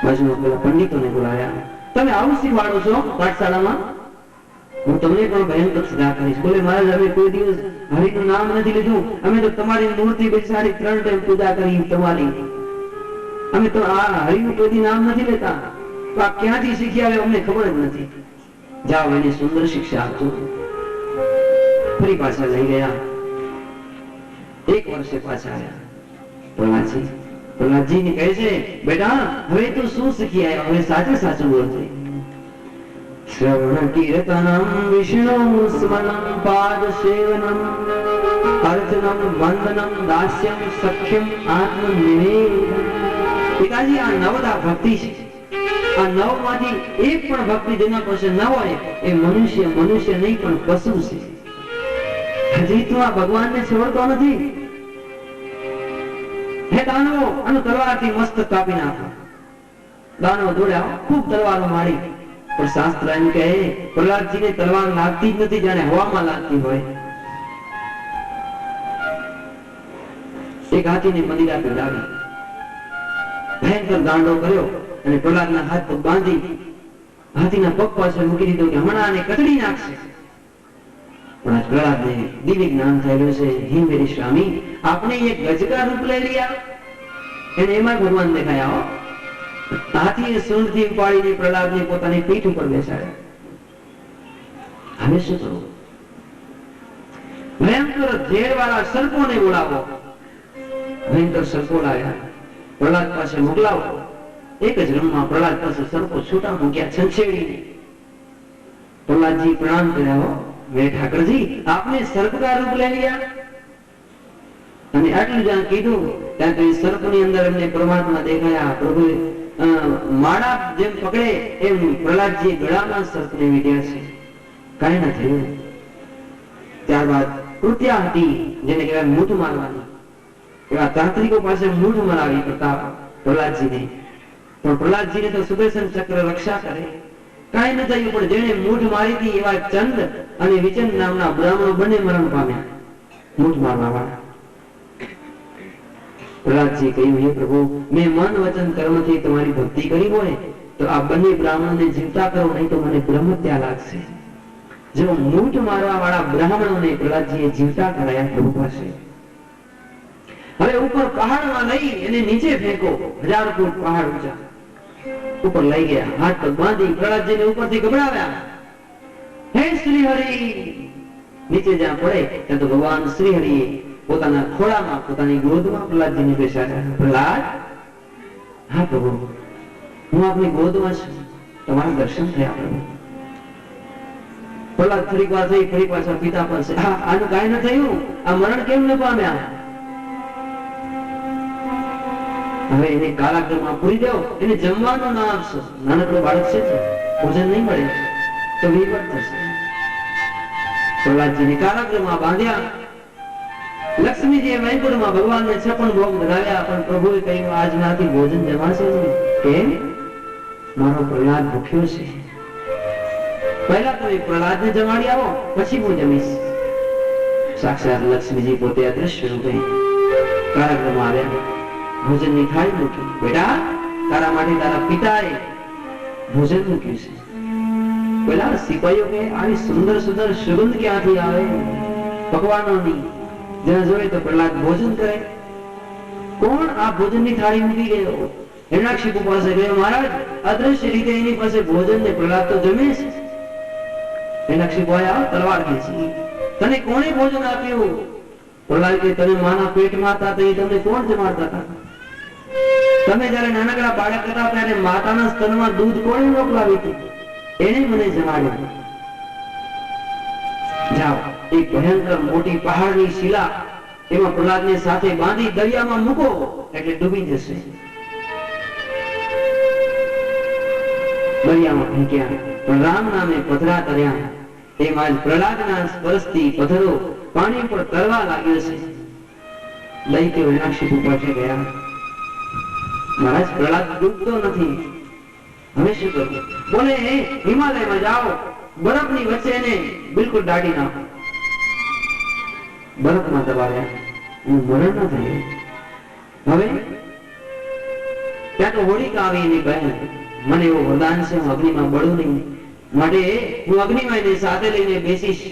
બાજુમાં પેલા પંડિતોને બોલાવ્યા, તમે આવું શીખવાડો છો પાઠશાળામાં? હું તમને પણ ભયંકર સજા કરીશ. બોલે મહારાજ અમે કોઈ દિવસ હરિનું નામ નથી લીધું, અમે તો તમારી મૂર્તિ બેસાડી 3 ટાઈમ પૂજા કરી તમારી, અમે તો આ હરિનું કોઈ નામ નથી લેતા. તો આ ક્યાંથી શીખી આવ્યો અમને ખબર જ નથી. જાઓ એને સુંદર શિક્ષા આપજો. ફરી પાછા લઈ ગયા. 1 વર્ષે પાછા આવ્યા. પ્રહલાદજી ને કહે છે, બેટા હવે તું શું શીખી આવ્યો? હવે સાચું સાચું બોલજે. શ્રવણ કીર્તનમ વિષ્ણુ સ્મરણમ પાદ સેવનમ અર્ચનમ વંદનમ દાસ્યમ સખ્યમ આત્મનિવેદન. પિતાજી આ 9 ભક્તિ છે. આ 9 માંથી એક પણ ભક્તિ જેના પાસે ન હોય એ મનુષ્ય મનુષ્ય નહીં પણ પશુ છે. હજી તું આ ભગવાનને છોડતો નથી. હે દાનવો, આનું તલવારથી મસ્ત કાપી નાખો. દાનવો દોડ્યા, ખૂબ તલવારો મારી, પણ શાસ્ત્ર એમ કહે પ્રહલાદજીને તલવાર લાગતી જ નથી, જાણે હવામાં લાગતી હોય. એક હાથીને મંદિરા પીડાવી, ભયંકર દાંડો કર્યો અને પ્રહલાદના હાથ પગ બાંધી હાથીના પગ પાછળ મૂકી દીધો કે હમણાં આને કચડી નાખશે. પણ પ્રહલાદને દિવ્ય જ્ઞાન થયેલું છે. હે મેરી સ્વામી, આપને એક ગજકા રૂપ લઈ लिया, એને એમાં ભગવાન દેખાયા. હાથીએ સૂંઢથી ઉપાડીને પ્રહલાદને પોતાની પીઠ ઉપર બેસાડ્યા. હવે શું કરવું? ભયંકર ઝેરવાળા સર્પોને બોલાવો. ભયંકર સર્પો લાવ્યા, પ્રહલાદ પાસે મોકલાવો. એક જ રૂમમાં પ્રહલાદ પાસે સર્પો છૂટા મૂક્યા છંછેડીને. પ્રહલાદજી પ્રણામ કર્યા, મેં ઠાકરજી આપને સર્પ કા રૂપ લઈ लिया. અને આટલું જ્યાં કીધું ત્યાં તો સર્પની અંદર એમને પરમાત્મા દેખાયા. પ્રભુ માળા જેમ પકડે એમ પ્રહલાદજી ગળામાં સર્પને વીડ્યા છે. કાંઈ ન થયું. ત્યારબાદ કૃત્યા હતી, જેને કહેવાય મૂઠ મારવાની. એવા તાંત્રિકો પાસે મૂઠ મરાવી પ્રતાપ પ્રહલાદજીને. પણ પ્રહલાદજીને તો સુદર્શન ચક્ર રક્ષા કરે, કાંઈ ન થયું. પણ જેણે મૂઠ મારી હતી એવા ચંદ અને વિચન નામના બ્રાહ્મણો બંને મરણ પામ્યા, મૂઠ મારવા વાળા. પ્રહલાદજી કહ્યું, હે પ્રભુ, મેં મન વચન કર્મથી તમારી ભક્તિ કરી હોય તો આ બંને બ્રાહ્મણોને જીવતા કરો, નહીં તો મને બ્રહ્મ ત્યાં લાગશે. જો મૂઠ મારવા વાળા બ્રાહ્મણોને પ્રહલાદજીએ જીવતા કરાયા પ્રભુ પાસે. હવે ઉપર પહાડમાં લઈ એને નીચે ફેંકો, 1000 ફૂટ પહાડ ઊંચા ઉપર લઈ ગયા, હાથ પગ બાંધી પ્રહલાદજીને ઉપરથી ગબડાવ્યા. હે શ્રી હરિ! નીચે જ્યાં પડે ત્યાં તો ભગવાન શ્રી હરિએ પોતાના ખોળામાં, પોતાની ગોદમાં પ્રહલાદજીને બેસાડ્યા. પ્રહલાદ, હા પ્રભુ, હું આપની ગોદમાં છું, તમારા દર્શન થયા પ્રભુ. પ્રહલાદ ફરી વાર થઈ, ફરી પાછા પિતા પાસે, આનું કાંઈ ન થયું, આ મરણ કેમ ન પામ્યા? હવે એને કારાગૃહમાં પૂરી દો, એને જમવાનું ના આપશો, નાનકડો બાળક છે, ભોજન નહીં મળે તો વિપત થશે. પ્રહલાદજીને કારાગૃહમાં બાંધ્યા. લક્ષ્મીજીએ વૈકુંઠમાં ભગવાનને 56 ભોગ ધરાવ્યા, પણ પ્રભુએ કહ્યું, આજ મારાથી ભોજન જમાશે નહીં. કેમ? મારો પ્રહલાદ ભૂખ્યો છે. પહેલા તો એ પ્રહલાદને જમાડી આવો, પછી હું જમીશ. સાક્ષાત લક્ષ્મીજી પોતે અદ્રશ્ય રૂપે કારાગૃહમાં આવ્યા, ભોજનની થાળી મૂકી. બેટા, તારા માટે તારા પિતાએ ભોજન મૂક્યું છે. પેલા સિપાહીઓ કે આવી સુંદર સુંદર સુગંધ ક્યાંથી આવે પકવાનોની? જ્યાં જોઈએ તો પ્રહલાદ ભોજન કરે. કોણ આ ભોજનની થાળી મૂકી ગયો? હિરણ્યાક્ષિપુ પાસે ગયો, મહારાજ અદ્રશ્ય રીતે એની પાસે ભોજન ને પ્રહલાદ તો જમે છે. હિરણ્યાક્ષિપુ આયા, તલવાર ખેંચી, તને કોણે ભોજન આપ્યું? પ્રહલાદ કે, તને માના પેટમાં હતા તો એ તમને કોણ જમાડતા હતા? તમે જયારે નાનકડા બાળક હતા ત્યારે માતાના સ્તનમાં દૂધ કોણે મોકલાવ્યું હતું? એને મને જમાડ્યું. જાઓ, એક ભયંકર મોટી પહાડની શિલા, એમાં પ્રહલાદને સાથે બાંધી દરિયામાં મૂકો એટલે ડૂબી જશે. દરિયામાં ફેંક્યા, પણ રામ નામે પથરા તર્યા. એમાં જ પ્રહલાદના સ્પર્શથી પથરો પાણી પર તરવા લાગ્યો છે. લઈ તે હિરણ્યાક્ષિપુ પાસે ગયા. મહારાજ, પ્રહલાદ ડૂબતો નથી, હવે શું કરવું? બોલે, હિમાલયમાં જાઓ, બરફની વચ્ચે એને બિલકુલ દાટી નાખો. બરફમાં દબાવ્યા, મરણ ન થયું. હવે ત્યાં તો હોળિકા આવી એની બહેન, મને એવું વરદાન છે, હું અગ્નિમાં બળું નહીં, માટે હું અગ્નિમાં એને સાથે લઈને બેસીશ.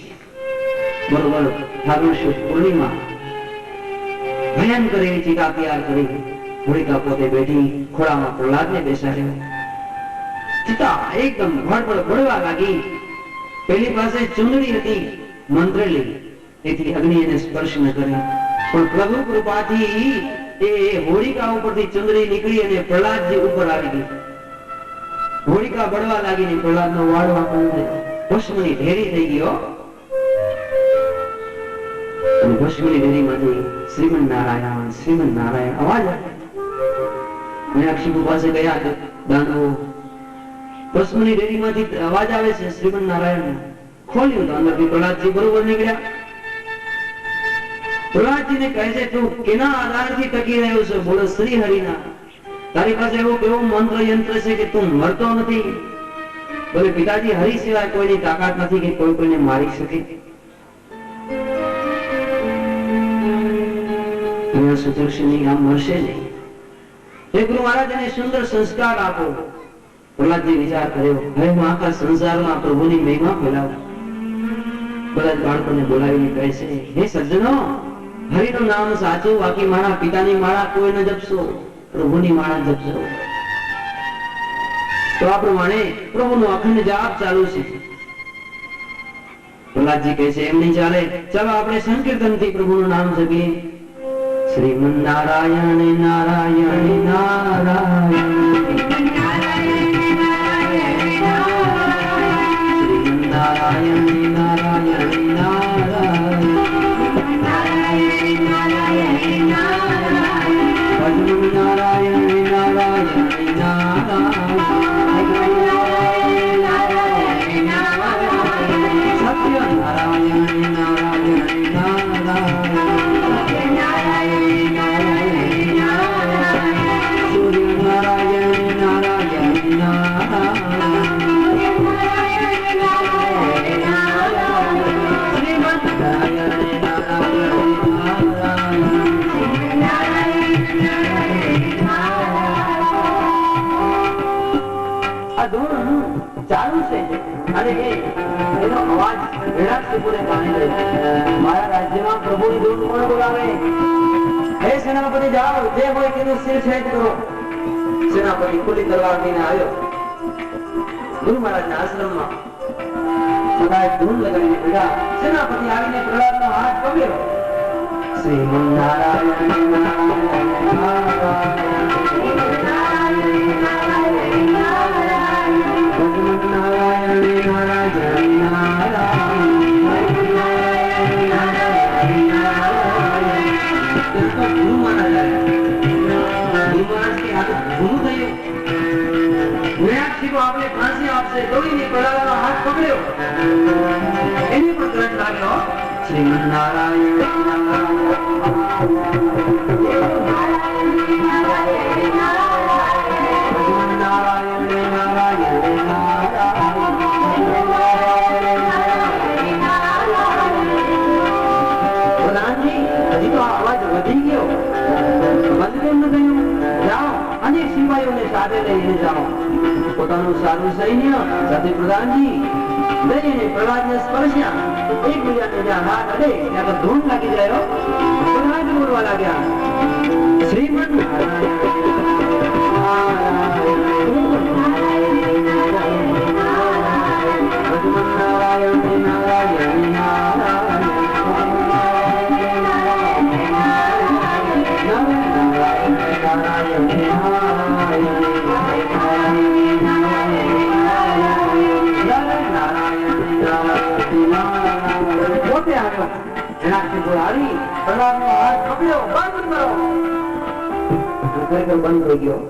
બરોબર, ફાગણ શુદ્ધ પૂર્ણિમા ભયંકર એવી ચીકા તૈયાર કરી. હોળિકા પોતે બેઠી, ખોળામાં પ્રહલાદને બેસાડ્યો. ચિતા એકદમ ભડભડ બળવા લાગી. પેલી પાસે ચુંદડી હતી મંત્રેલી, એથી અગ્નિ એને સ્પર્શ ન કરે. પણ પ્રભુ કૃપાથી એ હોળિકા ઉપરથી ચુંદડી નીકળી અને પ્રહલાદજી ઉપર આવી ગઈ. હોળિકા બળવા લાગી ને પ્રહલાદનો વાળો આપણને ભસ્મની ઢેરી થઈ ગયો. અને ભસ્મની ઢેરીમાંથી શ્રીમન નારાયણ, શ્રીમન નારાયણ અવાજ આવે. હિરણ્યાક્ષિપુ પાસે ગયા દાનવો, ભસ્મની ઢેરીમાંથી અવાજ આવે છે શ્રીમન નારાયણ. ખોલ્યું તો અંદરથી પ્રહલાદજી બરોબર નીકળ્યા. પ્રહલાદજીને કહે છે, તું કેના આધારથી ટકી રહ્યો છે? બોલો, શ્રી હરિના. તારી પાસે એવો કેવો મંત્ર યંત્ર છે કે તું મરતો નથી? બોલે, પિતાજી, હરિ સિવાય કોઈની તાકાત નથી કે કોઈ કોઈને મારી શકે. આમ મરશે નહીં. હે ગુરુ મહારાજ, એને સુંદર સંસ્કાર આપો. પ્રહલાદજી વિચાર કર્યો, હવે હું આખા સંસારમાં પ્રભુની મહિમા ફેલાવું. બધા બાળકોને બોલાવીને કહે છે, હે સજ્જનો, હરિનું નામ સાચું, બાકી મારા પિતાની માળા કોઈ ન જપશો, પ્રભુની માળા જપશો. તો આ પ્રમાણે પ્રભુનો અખંડ જાપ ચાલુ છે. પ્રહલાદજી કહે છે, એમ નહીં ચાલે, ચાલો આપણે સંકીર્તનથી પ્રભુનું નામ જપીએ. શ્રીમન નારાયણ નારાયણ નારાયણ, શ્રીમન નારાયણ નારાયણ નારાયણ, ભજન નારાયણ નારાયણ નારાયણ, સત્ય નારાયણ નારાયણ નારાયણ, સૂર્ય નારાયણ નારાયણ આ ધૂન ચાલુ છે અને એનો અવાજ હિરણ્યકશિપુને કાને ગયો. મારા રાજ્યમાં પ્રભુની ધૂન કોણ બોલાવે? હે સેનાપતિ જાઓ, જે હોય તેનું શિર છેદ કરો. સેનાપતિ ખુલ્લી તલવાર લઈને આવ્યો ગુરુ મહારાજના આશ્રમમાં. સદાય ધૂન લગાવીને બેઠા. સેનાપતિ આવીને પ્રહલાદનો હાથ પકડ્યો. શ્રીમન નારાયણ આપણે ફાંસી આપશે દોડીને પ્રહલાદનો હાથ પકડ્યો. એને પણ કરંટ લાગ્યો. શ્રીમન નારાયણ પ્રધાનજી, હજી તો આ અવાજ વધી ગયો. બંધ કેમ ન થયું? જાઓ અનેક સિપાહીઓને સાથે લઈને જાઓ. પોતાનું સારું સૈન્ય સાથે પ્રધાનજી દઈને પ્રહલાદને સ્પર્શ્યા. એકબીજાને જ્યાં હાથ અડે ત્યાં તો ધૂન લાગી જાય. પ્રહલાદ બોલવા લાગ્યા. શ્રીમન બંધ થઈ ગયો.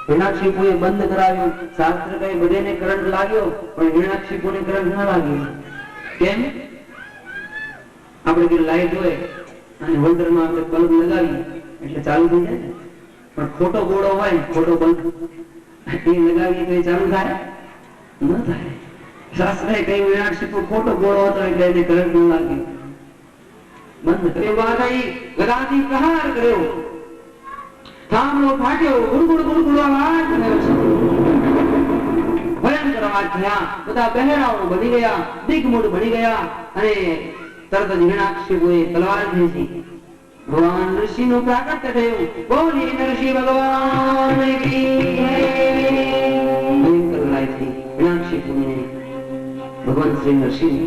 હિરણ્યકશિપુએ બંધ કરાવ્યું. શાસ્ત્ર કઈ બધેને કરંટ લાગ્યો પણ હિરણ્યકશિપુને કરંટ ન લાગ્યો. કેમ? આપણે કે લાઈટ હોય અને હોલ્ડરમાં આપણે બલ્બ લગાવીએ એટલે ચાલુ થઈ જાય, પણ ખોટો ગોળો હોય, ખોટો બલ્બ એ લગાવીએ તો એ ચાલુ થાય ન થાય. શાસ્ત્રએ કહ્યું હિરણ્યકશિપુ ખોટો ગોળો હતો એટલે એને કરંટ ન લાગ્યો. બંધ કર્યો. વાઘાઈ ગદાથી પ્રહાર કર્યો. થાંભલો ફાટ્યો. ગુડગુડ ગુડગુડ અવાજ થયો છે. ભયંકર અવાજ થયા. બધા બહેરાઓ બની ગયા, દિગ્મૂઢ બની ગયા અને તરત જ હિરણ્યકશિપુએ તલવાર ખેંચી. ભગવાન ઋષિનું પ્રાગટ્ય થયું. બોલી નરસિંહ ભગવાન કી જય. ભયંકર લડાઈ થઈ. હિરણ્યકશિપુને ભગવાન શ્રી નરસિંહ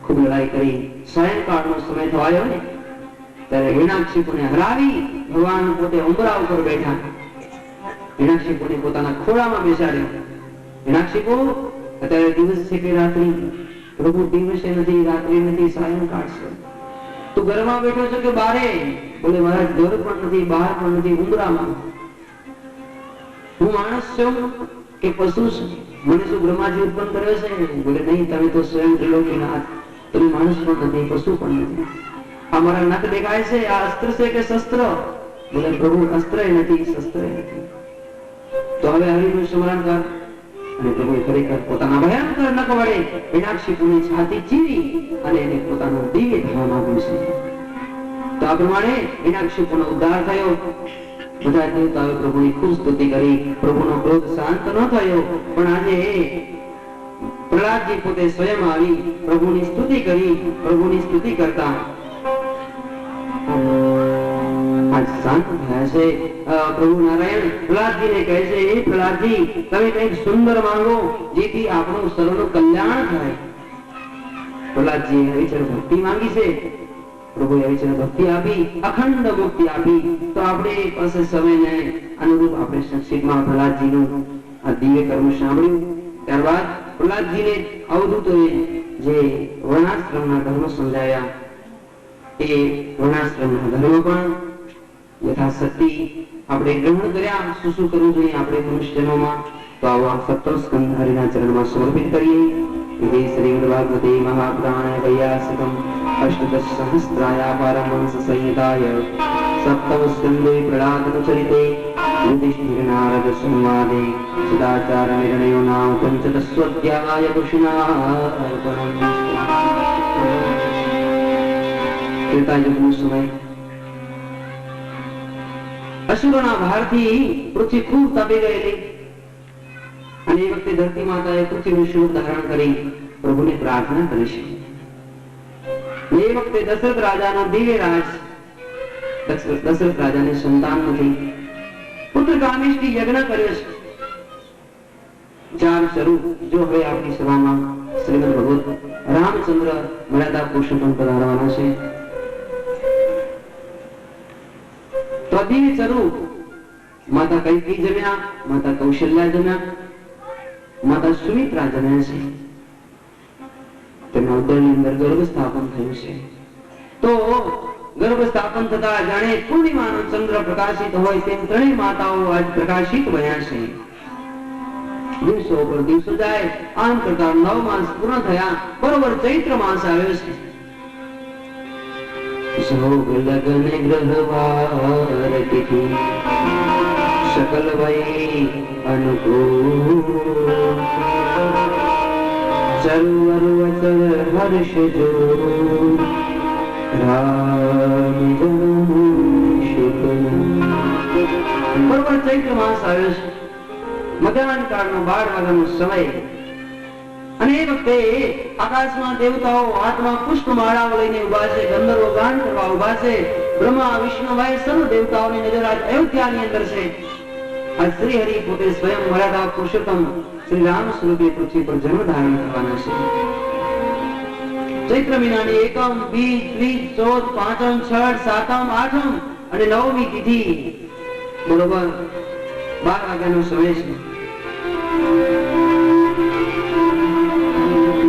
ખૂબ લડાઈ કરી. સાયંકાળનો સમય થયો આવ્યો ને ત્યારે હિરણ્યકશિપુને હરાવી ભગવાન પોતે ઉંબરા ઉપર બેઠા. હિરણ્યકશિપુને પોતાના ખોળામાં બેસાડ્યો. હિરણ્યકશિપુ, અત્યારે દિવસ છે કે રાત્રિ? પ્રભુ દિવસે નથી, રાત્રિ નથી, સાયંકાળ છે. તું ઘરમાં બેઠો છો કે બારે? બોલે મહારાજ ઘર પણ નથી, બહાર પણ નથી, ઉંબરામાં. હું માણસ છું કે પશુ છું? મને શું બ્રહ્માજી ઉત્પન્ન કર્યો છે? બોલે નહીં, તમે તો સ્વયં ત્રિલોકીનાથ. તમે માણસ પણ નથી, પશુ પણ નથી. અમારા નખ દેખાય છે, આ અસ્ત્ર છે કે શસ્ત્ર? બોલે પ્રભુ અસ્ત્ર નથી, શસ્ત્ર નથી. તો હવે હરિનું સ્મરણ કર. અને પ્રભુએ ખરેખર પોતાના ભયંકર નખ વડે હિરણ્યકશિપુની છાતી ચીરી અને એને પોતાનું દિવ્ય ધામ આપ્યું છે. તો આ પ્રમાણે હિરણ્યકશિપુનો ઉદ્ધાર થયો. બધા દેવતાઓએ પ્રભુની ખૂબ સ્તુતિ કરી. પ્રભુનો ક્રોધ શાંત ન થયો, પણ આજે પ્રહલાદજી પોતે સ્વયં આવી પ્રભુની સ્તુતિ કરી. પ્રભુની સ્તુતિ કરતા આજ શાંત થયા છે. પ્રભુ નારાયણ પ્રહલાદજીને કહે છે, એ પ્રહલાદજી, તમે કંઈક સુંદર માંગો જેથી આપણું સર્વનું કલ્યાણ થાય. પ્રહલાદજીએ હરિચર ભક્તિ માંગી છે. પ્રભુએ હરિચર ભક્તિ આપી, અખંડ મુક્તિ આપી. તો આપણે પાસે સમયને અનુરૂપ આપણે સંક્ષિપ્તમાં પ્રહલાદજીનું આ દિવ્ય કર્મ સાંભળ્યું. ત્યારબાદ પ્રહલાદજીને અવધૂતોએ જે વર્ણાશ્રમના ધર્મ સમજાવ્યા, એ વર્ણાશ્રમના ધર્મ પણ યથાશક્તિ આપણે ગ્રહણ કર્યા. શું શું કરવું જોઈએ આપણે મનુષ્યજનોમાં? તો આવો આ 17 સ્કંદ હરિના ચરણમાં સમર્પિત કરીએ. इति श्रीमद्भागवते महापुराणे वैयासिकम् अष्टदश सहस्राया पारमहंस संहिताय सप्तमस्कन्धे प्रहलादचरिते युधिष्ठिर नारद संवादे सदाचार निर्णयो नाम पंचदशोऽध्याय कृष्णार्पणम्। त्रेतायुगનો સમય અસુરોના ભારથી પૃથ્વી ખૂબ તપી ગયેલી અને એ વખતે ધરતી માતાએ પૃથ્વીનું સ્વરૂપ ધારણ કરી પ્રભુને પ્રાર્થના કરી છે. એ વખતે દશરથ રાજાનો દિવ્ય રાજ, દશરથ રાજાને સંતાન નથી, પુત્ર કામેષ્ટિ યજ્ઞ કર્યો છે. ચાર સ્વરૂપ જો હવે આપણી સભામાં શ્રીમદ ભગવત રામચંદ્ર મર્યાદા પુરુષોત્તમ પધારવાના છે. તો દિવ્ય સ્વરૂપ માતા કૈકેયી જમ્યા, માતા કૌશલ્યા જમ્યા, માતા સુમિત્રા જમ્યા છે. તેમના ઉદરની અંદર ગર્ભ સ્થાપન થયું છે. તો ગર્ભ સ્થાપન થતા જાણે પૂર્ણિમાનો ચંદ્ર પ્રકાશિત હોય તેમ ત્રણેય માતાઓ આજ પ્રકાશિત બન્યા છે. દિવસો પર દિવસો જાય, આમ કરતા 9 માસ પૂર્ણ થયા, બરોબર ચૈત્ર માસ આવ્યો છે. સોગ લગન ગ્રહવાર તિથિ सकल वै अनुकूल चरुवरुवचर हर्ष जो राम जन्म शुक्ल. बरोबर चैत्र मास આવ્યો છે, મધ્યાહન કાળનો 12 વાગ્યાનો સમય. અને એ વખતે આકાશમાં દેવતાઓ હાથમાં પુષ્પમાળાઓ લઈને ઉભા છે, ગંધર્વો ગાન કરવા ઉભા છે. બ્રહ્મા વિષ્ણુ વાય સર્વ દેવતાઓની નજર આજ અયોધ્યાની અંદર છે. આ શ્રી હરિ પોતે સ્વયં મર્યાદા પુરુષોત્તમ શ્રી રામ સ્વરૂપે પૃથ્વી પર જન્મ ધારણ કરવાના છે. ચૈત્ર મહિનાની એકમ, બીજ, ત્રીજ, ચોથ, પાંચમ, છઠ, સાતમ, આઠમ અને નવમી તિથિ બરોબર 12 વાગ્યાનો સમય છે.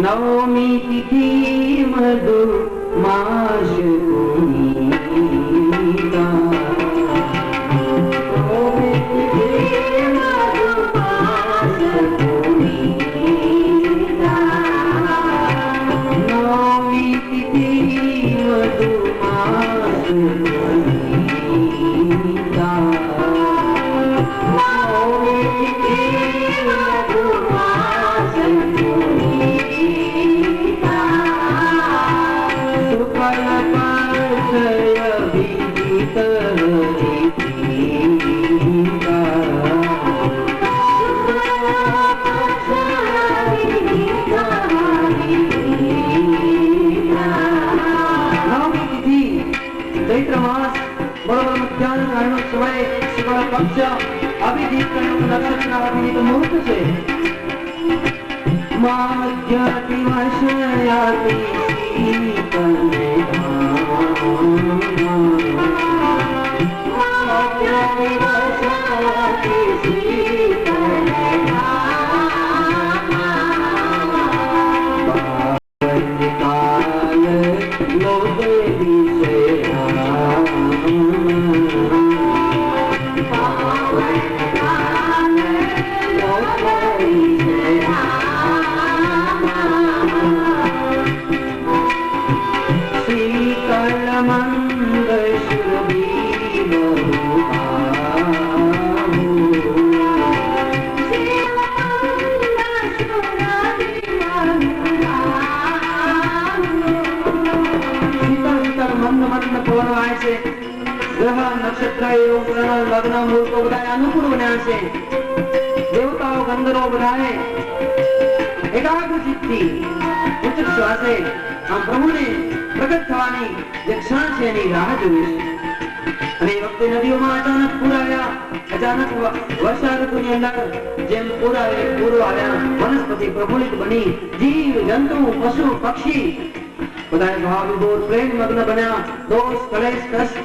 નવમી તિથિ મધુ માસ અભિજીત નક્ષત્ર અભિજીત મુહૂર્ત છે. માધ્યાતિ વશયાતિ લગ્ન મુહૂર્તો બધા અનુકૂળ બન્યા છે. દેવતાઓ ગંધર્વો બધાએ એકાગ્ર ચિત્તથી ઉચ્ચ શ્વાસે આમ પ્રભુને પ્રગટ થવાની જે ક્ષણ છે એની રાહ જોઈ છે. અને એ વખતે નદીઓમાં અચાનક પૂર આવ્યા, અચાનક વર્ષા ઋતુની અંદર જેમ પૂર આવ્યા, વનસ્પતિ પ્રફુલ્લિત બની, જીવ જંતુ પશુ પક્ષી બધાએ ભાવ વિભોર પ્રેમ મગ્ન બન્યા. દોષ કલેશ કષ્ટ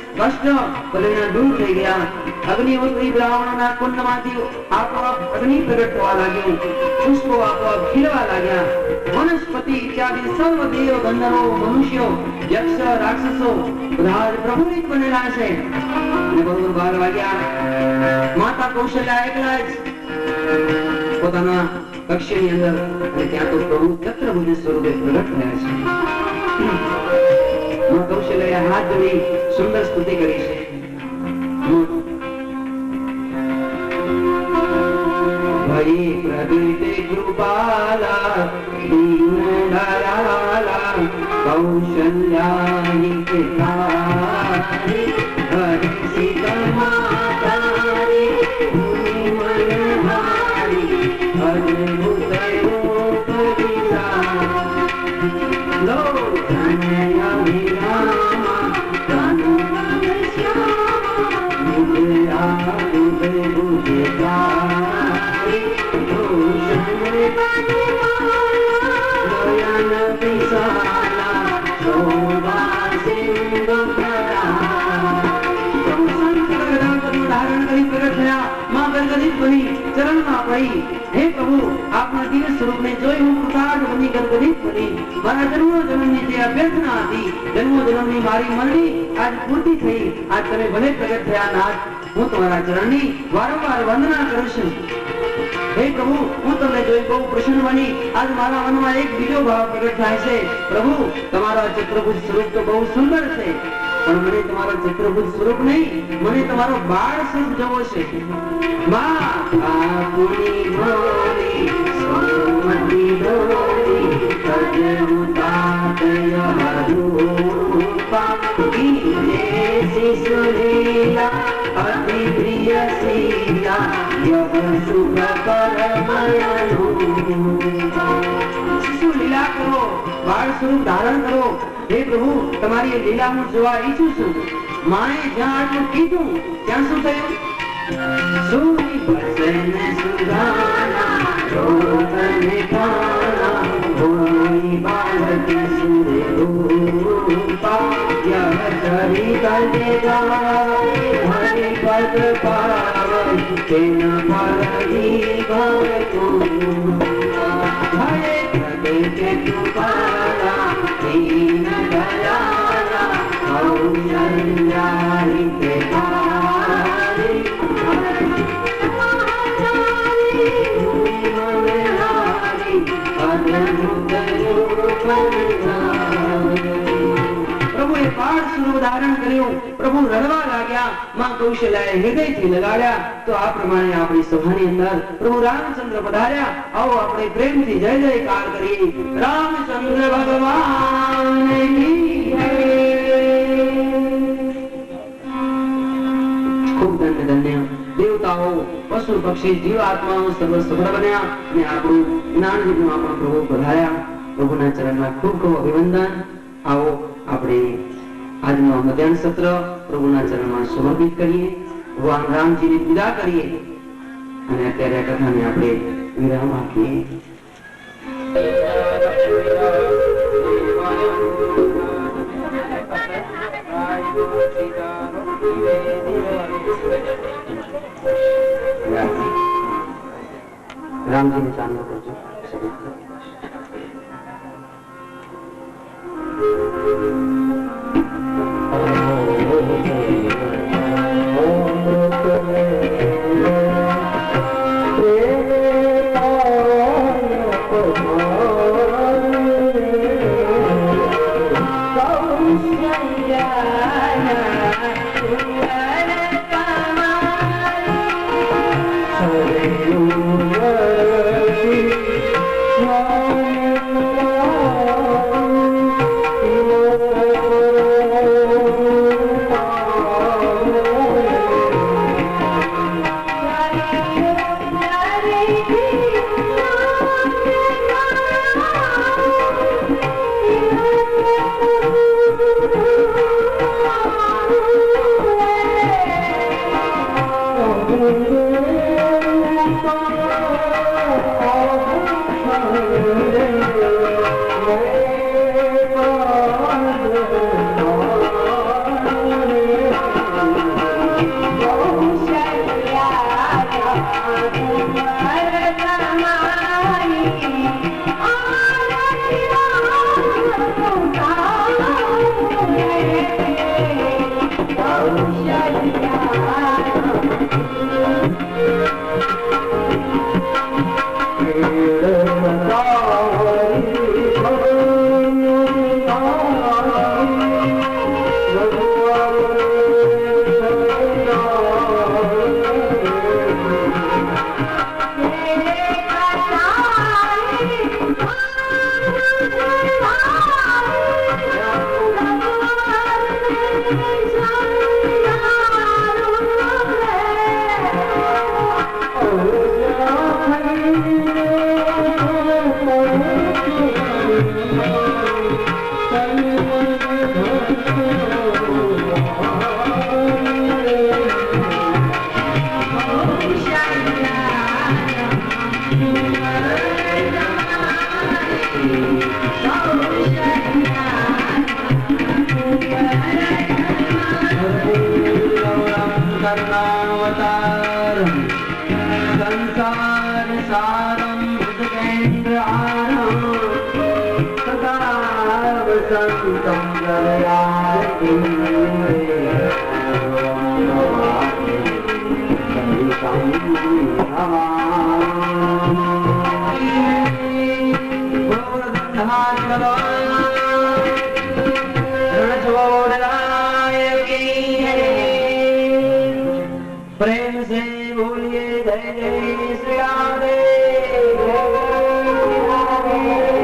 બધાના દૂર થઈ ગયા. અગ્નિહોત્રી બ્રાહ્મણોના કુંડમાંથી આપોઆપ અગ્નિ પ્રગટ થવા લાગ્યું, પુષ્પો આપોઆપ ખીલવા લાગ્યા. વનસ્પતિ ઇત્યાદિ સર્વ દેવ ગંધર્વો મનુષ્યો યક્ષ રાક્ષસો બધા પ્રફુલ્લિત બનેલા છે. અને બરોબર 12 વાગ્યા માતા કૌશલ્યા એકલા જ પોતાના કક્ષની અંદર, અને ત્યાં તો પ્રભુ ચક્રભુજ સ્વરૂપે પ્રગટ થયા છે. કૌશલ્યાએ હાથ જોડી સુંદર સ્તુતિ કરી છે. ભઈ પ્રગટે કૃપાલા દીન દયાલા કૌશલ્યાની પિતારી હરિ સીતા માતારી મનહારી હરિ થયા, માં ગદગદિત બની ચરણમાં પડી, હે પ્રભુ આપના દિવ્ય સ્વરૂપને જોઈ હું કૃતાર્થ બની ગદગદિત બની. મારા જન્મની જે અભ્યર્થના હતી, જન્મની મારી મરણી આજ પૂર્તિ થઈ. આજ તમે ભલે પ્રગટ થયા નાથ, હું તમારા ચરણની વારંવાર વંદના કરું છું. હે પ્રભુ હું તમને જોઈ બહુ પ્રસન્ન બની. આજ મારા મનમાં એક બીજો ભાવ પ્રગટ થાય છે. પ્રભુ તમારા ચક્રભુજ સ્વરૂપ તો બહુ સુંદર છે, પણ મને તમારો ચક્રભુજ સ્વરૂપ નહીં, મને તમારો બાળ સ્વરૂપ જોવો છે. માં આપણી મોરી સોમતી ડોરી તજુતાતય હરૂપા કીજે શિશુલીલા અતિ પ્રિય સીલા યહ શુભ પરમયનું. શિશુ લીલા કરો, બાળ સ્વરૂપ ધારણ કરો. હે પ્રભુ તમારી લીલા હું જોવા ઈચ્છું છું. માએ જ્યાં આટલું કીધું ત્યાં શું થયું? સુની વસન સુગાના રોતને કાના હોઈ બાલકી સુરે રૂપા યહ ચરિત દેગા હરિ પદ પાવન તેન પરહી ભવતું હરે પ્રગટ કૃપાલા દીન દયાલા કૌશલ્યારી પ્રેમારી પ્રભુએ બાળ સ્વરૂપ ધારણ કર્યું. પ્રભુ રડવા લાગ્યા. માં કૌશલ્યાએ હૃદયથી લગાડ્યા. તો આ પ્રમાણે આપણી સભાની અંદર પ્રભુ રામચંદ્ર પધાર્યા. આવો આપણે પ્રેમથી જય જયકાર કરીએ. રામચંદ્ર ભગવાન કી જય. ખૂબ ધન્ય ધન્ય દેવતાઓ, પશુ પક્ષી જીવ આત્માઓ સર્વ સફળ બન્યા અને આપણું જ્ઞાન વિઘ્ન આપણો પ્રભુ પધાર્યા. પ્રભુના ચરણમાં ખૂબ ખૂબ અભિવંદન. આવો આપણે આજનો મધ્યાહન સત્ર પ્રભુના ચરણમાં સમર્પિત કરીએ, ભગવાન રામજીને વિદા કરીએ અને અત્યારે આ કથાને આપણે વિરામ આપીએ. રામજીને ચાંદલો કરજો. સંસાર સારમ મૃદકેન્દ્ર આરમ સદા વસંતમ દયાતિ प्रेम से बोलिए जय जय श्री राधे,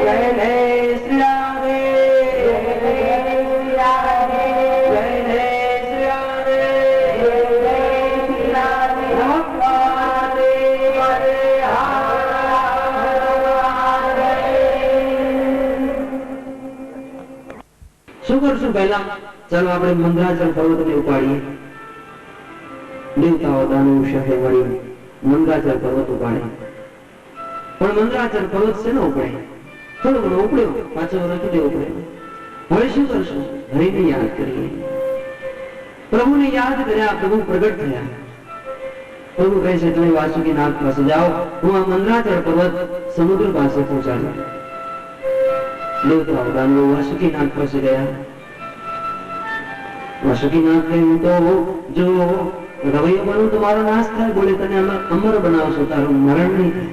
जय जय श्री राधे, जय जय श्री राधे, શું કરશું પહેલા? ચાલો આપણે મંદરાચલ પર્વતને ઉપાડીએ. દેવતાઓ દાનવ શહે વળી મંદરાચલ પર્વત ઉપાડે, પણ મંદરાચલ પર્વત શેનો ઉપડે? થોડો ઘણો ઉપડ્યો, પાછો રજૂ ઉપડે. હવે શું કરશું? હરિને યાદ કરીએ. પ્રભુને યાદ કર્યા, પ્રભુ પ્રગટ થયા. પ્રભુ કહે છે તમે વાસુકીનાથ પાસે જાઓ, હું આ મંદરાચલ પર્વત સમુદ્ર પાસે પહોંચાડું. દેવતાઓ દાનવો વાસુકીનાથ પાસે ગયા. વાસુકીનાથ કહ્યું તો જો રવૈયો બનવું તો મારો નાશ થાય. બોલે તને અમર બનાવશો, તારું મરણ નહીં થાય,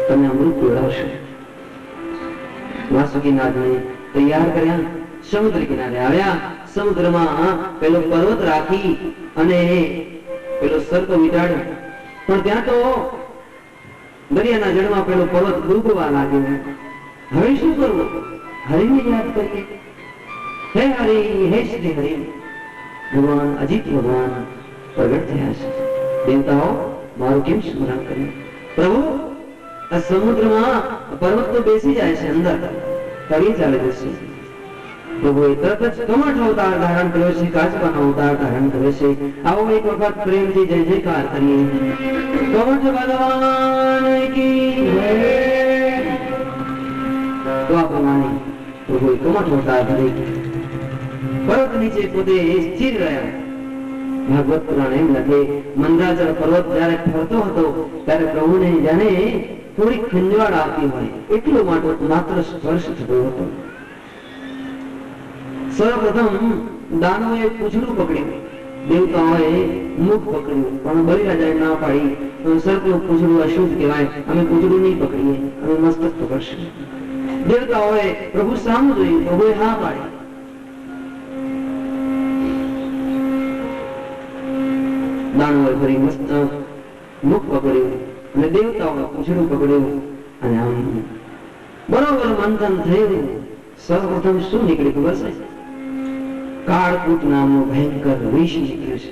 તને અમૃત પીવડાવશે. વાસુકીનાથને તૈયાર કર્યા, સમુદ્ર કિનારે આવ્યા. સમુદ્રમાં પેલો પર્વત રાખી અને પેલો સર્પ વીંટાળ્યો, પણ ત્યાં તો દરિયાના જળમાં પેલો પર્વત ડૂબવા લાગ્યો. હવે શું કરવું? હરિને યાદ કરીએ. હે હરિ, હે શ્રી હરિ. ભગવાન અજીત ભગવાન પ્રગટ થયા છે. દેવતાઓ મારું કેમ સ્મરણ કર્યું? પ્રભુ આ સમુદ્રમાં પર્વત તો બેસી જાય છે, અંદર તળી ચાલે જશે. પ્રભુએ તરત જ કમઠ અવતાર ધારણ કર્યો છે, કાચબાનો અવતાર ધારણ કર્યો છે. આવો એક વખત પ્રેમથી જય જયકાર કરીએ. કમઠ ભગવાન કી જય. તો આ પ્રમાણે પ્રભુએ કમઠ અવતાર ધરી પર્વત નીચે પોતે સ્થિર રહ્યા. ભાગવત પુરાણ એમ લખે, મંદરાચલ પર્વત જયારે ફરતો હતો ત્યારે પ્રભુને જાણે થોડી ખંજવાળ આવતી હોય એટલો માત્ર સ્પર્શ થતો હતો. સર્વપ્રથમ દાનવોએ પૂંછડું પકડ્યું, દેવતાઓએ મુખ પકડ્યું, પણ બલિરાજાએ ના પાડી, સર્પનું પૂંછડું અશુદ્ધ કહેવાય, અમે પૂંછડું નહીં પકડીએ, અમે મસ્તક પકડશું. દેવતાઓએ પ્રભુ સામું જોયું, પ્રભુએ હા પાડી. દાનવોએ ફરી મસ્તક મુખ પકડ્યું અને દેવતાઓએ પૂંછડું પકડ્યું અને આમ બરોબર મંથન થયું. સર્વપ્રથમ શું નીકળ્યું ખબર છે? કાળકૂટ નામનું ભયંકર વિષ નીકળ્યું છે,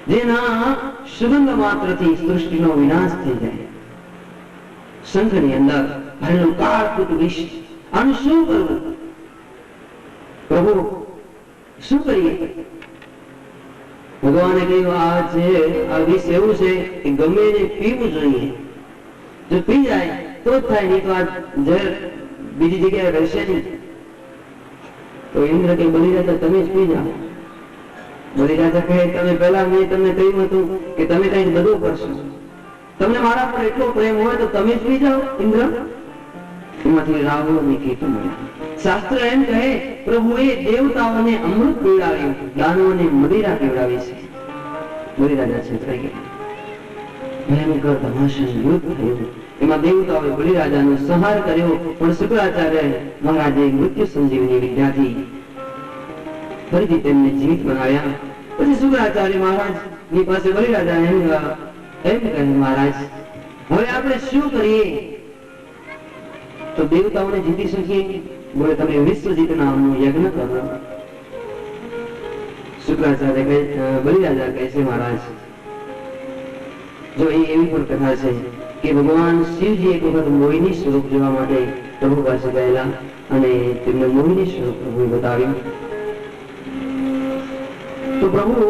જેના સુગંધ માત્રથી સૃષ્ટિનો વિનાશ થઈ જાય. શંખની અંદર ભરેલું કાળકૂટ વિષ. આનું શું કરવું? પ્રભુ શું કરીએ? ભગવાને કહ્યું આ વિષ એવું છે કે ગમે એને પીવું જોઈએ. જો પી જાય તો જ થાય, નહીં તો આ ઝેર બીજી જગ્યાએ રહેશે નહીં. તો ઇન્દ્ર કે બલિરાજા તમે જ પી જાઓ. બલિરાજા કહે તમે પહેલા મેં તમને કહ્યું હતું કે તમે કઈ બધું કરશો, તમને મારા પર એટલો પ્રેમ હોય તો તમે જ પી જાઓ. ઇન્દ્ર એમાંથી રાવણની કીર્તિ મળી. શાસ્ત્ર એમ કહે પ્રભુએ દેવતાઓને અમૃત પીવડાવ્યું, દાનવોને મદિરા પીવડાવી છે. બલિરાજા છેતરાઈ ગયા. ભયંકર ધમાશન યુદ્ધ થયું. એમાં દેવતાઓએ બલિરાજાનો સંહાર કર્યો, પણ શુક્રાચાર્ય મહારાજે મૃત્યુ સંજીવની વિદ્યાથી ફરીથી તેમને જીવિત બનાવ્યા. પછી શુક્રાચાર્ય મહારાજ ની પાસે બલિરાજા એમ કહે મહારાજ હવે આપણે શું કરીએ તો દેવતાઓને જીતી શકીએ? બોલે તમે વિશ્વજીત નામનું યજ્ઞ કરો. શુક્રાચાર્ય કહે બલિરાજા કહે છે મહારાજ જો એવી પણ કથા છે કે ભગવાન શિવજી એક વખત મોહિની સ્વરૂપ જોવા માટે પ્રભુ પાસે ગયેલા અને તેમને મોહિની સ્વરૂપ પ્રભુએ બતાવ્યું. તો પ્રભુ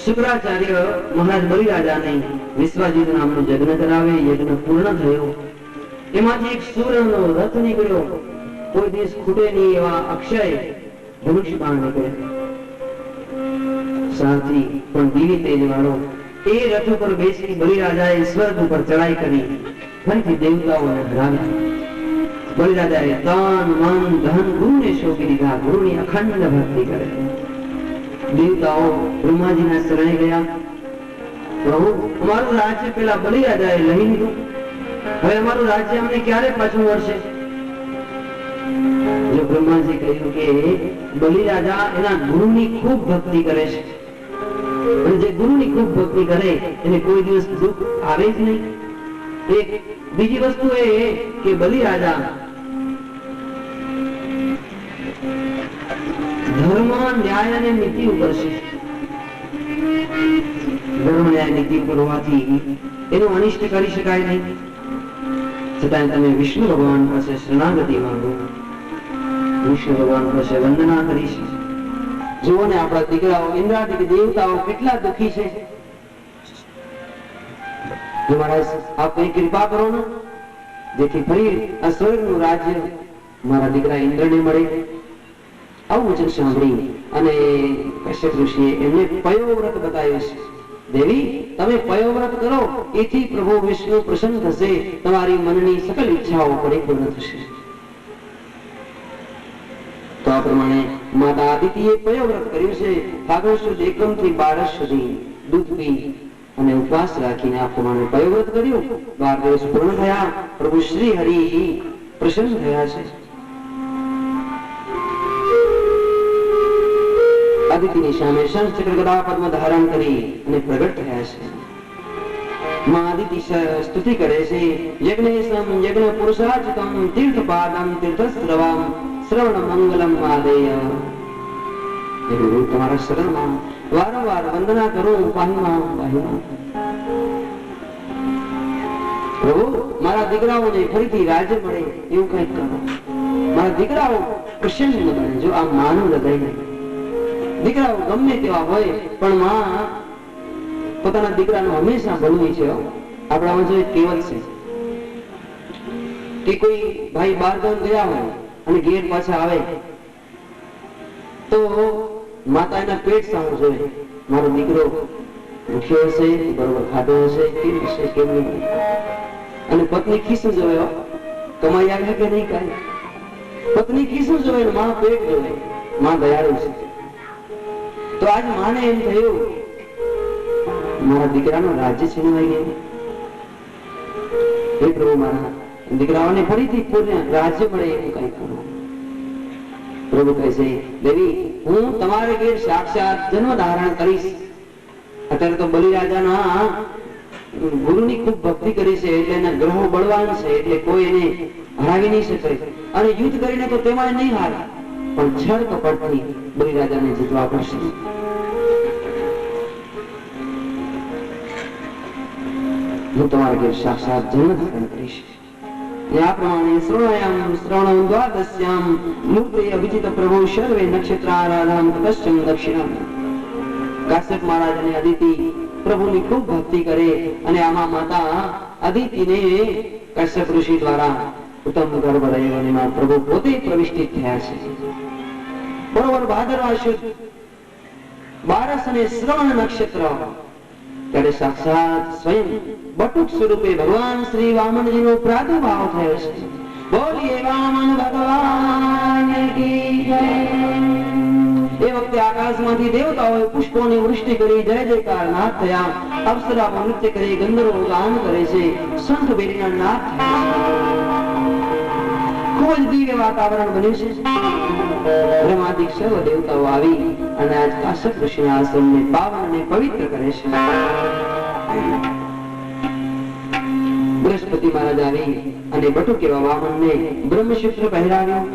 શુક્રાચાર્ય મહારાજ બલિરાજાને વિશ્વજીત નામનું યજ્ઞ કરાવે. યજ્ઞ પૂર્ણ થયો. એમાંથી એક સૂર્યનો રથ નીકળ્યો, કોઈ દિવસ ખૂટે નહીં એવા અક્ષય ધનુષ બાણ નીકળ્યા. રક્ષાર્થી પણ દિવ્ય તેજ વાળો એ રથ ઉપર બેસી બલિરાજાએ સ્વર્ગ ઉપર ચડાઈ કરી ફરીથી દેવતાઓને હરાવ્યા. બલિરાજાએ તન મન ધન ગુરુને શોકી દીધા. ગુરુની અખંડ ભક્તિ કરે. દેવતાઓ બ્રહ્માજીના શરણે ગયા. પ્રભુ, અમારું રાજ્ય પેલા બલિરાજાએ લઈ લીધું, હવે અમારું રાજ્ય અમને ક્યારે પાછું મળશે? જો બ્રહ્માજી કહ્યું કે બલિરાજા એના ગુરુની ખૂબ ભક્તિ કરે છે, અને જે ગુરુની ખૂબ ભક્તિ કરે એને કોઈ દિવસ દુઃખ આવે જ નહીં. એક બીજી વસ્તુ એ કે બલિરાજા ધર્મ ન્યાય અને નીતિ ઉપર છે. ધર્મ ન્યાય નીતિ ઉપર હોવાથી એનું અનિષ્ટ કરી શકાય નહીં. છતાં તમે વિષ્ણુ ભગવાન પાસે શરણાગતિ માંગો, વિષ્ણુ ભગવાન પાસે વંદના કરી છે. જુઓ ને આપણા દીકરાઓ ઇન્દ્રાદિક દેવતાઓ કેટલા દુઃખી છે. જો મહારાજ આપ કઈ કૃપા કરો ને, જેથી ફરી આ સ્વર્ગનું રાજ્ય મારા દીકરા ઇન્દ્રને મળે. આવું વચન સાંભળી અને કશ્યપ ઋષિએ એમને પયોવ્રત બતાવ્યું છે. દેવી, તમે પયોવ્રત કરો, એથી પ્રભુ વિષ્ણુ પ્રસન્ન થશે, તમારી મનની સકલ ઈચ્છાઓ પરિપૂર્ણ થશે. તો આ પ્રમાણે માતા આદિત્યએ પયોવ્રત કર્યું છે. ફાગણ સુદ એકમ થી 12 સુધી દૂધ પી અને ઉપવાસ રાખીને આ પ્રમાણે પયોવ્રત કર્યું. 12 દિવસ પૂર્ણ થયા. પ્રભુ શ્રી હરિ પ્રસન્ન થયા છે. આદિત્યની સામે શંખ ચક્ર ગદા પદ્મ ધારણ કરી અને પ્રગટ થયા છે. માં આદિત્ય સ્તુતિ કરે છે. યજ્ઞેશમ યજ્ઞ પુરુષાર્ચિતમ તીર્થપાદમ તીર્થસ્રવમ શ્રવણ મંગલમ આદેય. તમારા શરણમાં વારંવાર વંદના કરું. પાહીમાં પાહીમાં પ્રભુ, મારા દીકરાઓને ફરીથી રાજ્ય મળે એવું કંઈક કરો. મારા દીકરાઓ પ્રસન્ન બને. જો આ માનું હૃદય, દીકરાઓ ગમે તેવા હોય પણ માં પોતાના દીકરાનું હંમેશા ભણવું છે. આપણામાં જો એક કહેવત છે કે કોઈ ભાઈ બહાર ગામ ગયા હોય અને ઘેર પાછા આવે તો માતા એના પેટ સામે જોવે, મારો દીકરો ભૂખ્યો હશે, બરોબર ખાધો હશે, કેમ હશે, કેમ નહીં. અને પત્ની ખીસું જોવે, કમાઈ આવે કે નહીં કાંઈ. પત્ની ખીસું જોવે, માં પેટ જોવે. માં દયાળુ છે. તો આજ માને એમ થયું મારા દીકરાનું રાજ્ય છીનવાઈ ગયું. હે પ્રભુ, મારા દીકરાઓને ફરીથી પૂર્ણ રાજ્ય મળે એવું કઈ કરો. પ્રભુ કહે છે, દેવી, હું તમારે ઘેર સાક્ષાત જન્મ ધારણ કરીશ. અત્યારે તો બલિરાજાના ગુરુની ખૂબ ભક્તિ કરી છે, એટલે એના ગ્રહો બળવાન છે, એટલે કોઈ એને હરાવી નહીં શકે. અને યુદ્ધ કરીને તો તેમાં નહીં હારે, પણ છળ કપટથી બલિરાજાને જીતવા પડશે. હું તમારા ઘેર સાક્ષાત જન્મ ધારણ કરીશ. આ પ્રમાણે શ્રવણાયામ શ્રવણમ દ્વાદશ્યામ મૂર્તે અભિજિત પ્રભુ સર્વે નક્ષત્રારાધામ પશ્ચિમ દક્ષિણામ. કાશ્યપ મહારાજ અને અદિતિ પ્રભુની ખૂબ ભક્તિ કરે અને આમાં માતા અદિતિને કાશ્યપ ઋષિ દ્વારા ઉત્તમ ગર્ભ રહ્યો અને પ્રભુ પોતે પ્રવિષ્ટિત થયા છે. બરોબર ભાદરવા શુદ્ધ 12 અને શ્રવણ નક્ષત્ર ત્યારે સાક્ષાત સ્વયં બટુક સ્વરૂપે ભગવાન શ્રી વામનજીનો પ્રાદુર્ભાવ થયો છે. બોલીએ વામન ભગવાન કી જય. એ વખતે આકાશમાંથી દેવતાઓએ પુષ્પોની વૃષ્ટિ કરી જય જયકાર નાદ થયા. અપ્સરાઓ નૃત્ય કરી, ગંધર્વો ગાન કરે છે, શંખ બેરીના નાદ થાય છે. ખૂબ જ દિવ્ય વાતાવરણ બન્યું છે. બ્રહ્માદિક સર્વ દેવતાઓ આવી અને આજ કાશ્યપ ઋષિના આશ્રમને પાવન અને પવિત્ર કરે છે. બૃહસ્પતિ મહારાજ આવી અને બટુક એવા વામનને બ્રહ્મસૂત્ર પહેરાવ્યું.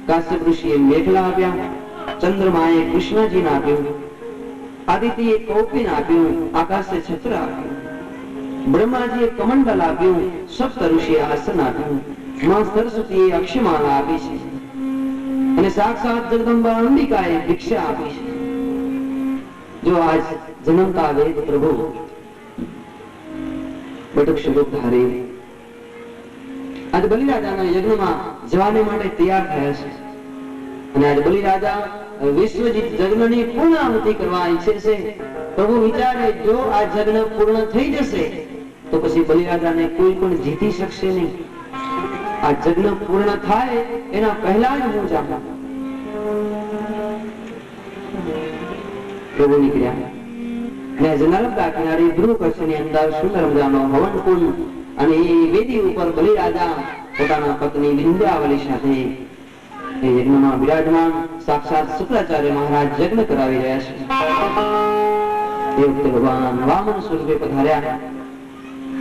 કાશ્યપ ઋષિએ મેઘલા આપ્યા, ચંદ્રમાએ કૃષ્ણજીને આપ્યું, આદિત્યએ કૌપિન આપ્યું, આકાશે છત્ર આપ્યું, બ્રહ્માજીએ કમંડલ આપ્યું, સપ્ત ઋષિએ આસન આપ્યું, માં સરસ્વતીએ અક્ષમાળા આપી છે અને સાક્ષાત જગદંબા અંબિકાએ ભિક્ષા આપી છે. જો આજ જન્મતા વેદ પ્રભુ બટુક સ્વરૂપ ધારી આજ બલિરાજાના યજ્ઞમાં જવાને માટે તૈયાર થયા છે. અને આજે બલિરાજા વિશ્વજીત યજ્ઞની પૂર્ણાહુતિ કરવા ઈચ્છે છે. પ્રભુ વિચારે જો આ યજ્ઞ પૂર્ણ થઈ જશે તો પછી બલિરાજાને કોઈ પણ જીતી શકશે નહીં. આ યજ્ઞ પૂર્ણ થાય એના પહેલા જ હું જાઉં. પ્રભુ નીકળ્યા અને નર્મદા કિનારે ધ્રુવ કચ્છની અંદર સુંદર મજાનો હવન કુંડ અને એ વેદી ઉપર બલિરાજા પોતાના પત્ની વિંધ્યાવલી સાથે એ યજ્ઞમાં બિરાજમાન સાક્ષાત શુક્રાચાર્ય મહારાજ યજ્ઞ કરાવી રહ્યા છે. એ વખતે ભગવાન વામન સ્વરૂપે પધાર્યા.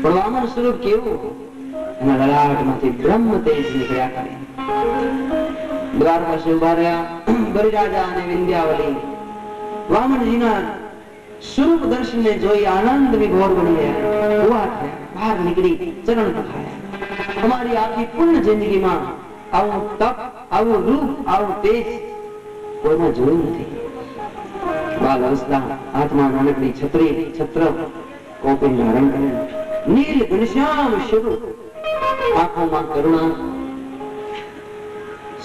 પણ વામન સ્વરૂપ કેવું? એના લલાટમાંથી બ્રહ્મ તેજ નીકળ્યા કરે. દ્વાર પાસે ઉભા રહ્યા બલિરાજા અને વિંધ્યાવલી વામનજીના સ્વરૂપ દર્શનને જોઈ આનંદ વિભોર બની ગયા. ઉભા થયા, બહાર નીકળી ચરણ પખાર્યા. અમારી આખી પૂર્ણ જિંદગીમાં આવું તપ, આવું રૂપ, આવું તેજ કોઈમાં જોયું નથી. બાલ અવસ્થા, હાથમાં નાનકડી છત્રી, છત્ર, કોપી ધારણ કરે, નીલ ઘનશ્યામ સ્વરૂપ, આંખોમાં કરુણા,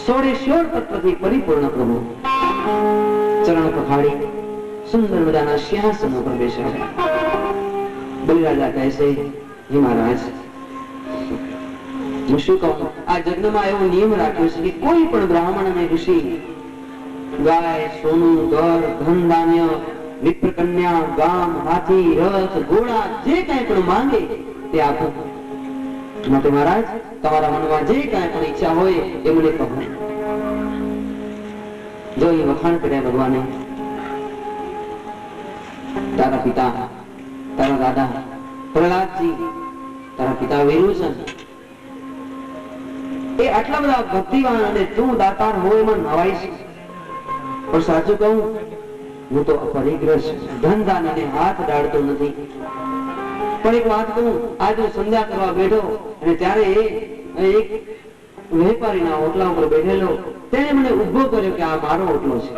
સોળે સોળ તત્વથી પરિપૂર્ણ પ્રભુ ચરણ પખાડી સુંદર મજાના સિંહાસન ઉપર બેસ્યા. બલિરાજા કહે છે, હે મહારાજ, હું શું કહું? આ યજ્ઞમાં એવો નિયમ રાખ્યો છે કે કોઈ પણ બ્રાહ્મણ અને ઋષિ ગાય, સોનું, ઘર, ધન, ધાન્ય, વિપ્ર કન્યા, ગામ, હાથી, રથ, ઘોડા જે કાંઈ પણ માંગે તે આપો. માટે મહારાજ, તમારા મનમાં જે કાંઈ પણ ઈચ્છા હોય એ મને કહો. જો એ વખાણ કર્યા ભગવાને, તારા પિતા, તારા દાદા પ્રહલાદજી, તારા પિતા વિરોચન એ આટલા બધા ભક્તિવાન અને તું દાતાર હોય એમાં નવાઈશ. પણ સાચું કહું, હું તો અપરિગ્રહ, ધન દાનને હાથ ડાળતો નથી. પણ એક વાત કહું, આજે સંધ્યા કરવા બેઠો અને ત્યારે એક વેપારીના ઓટલા ઉપર બેઠેલો, તેને મને ઉભો કર્યો કે આ મારો ઓટલો છે.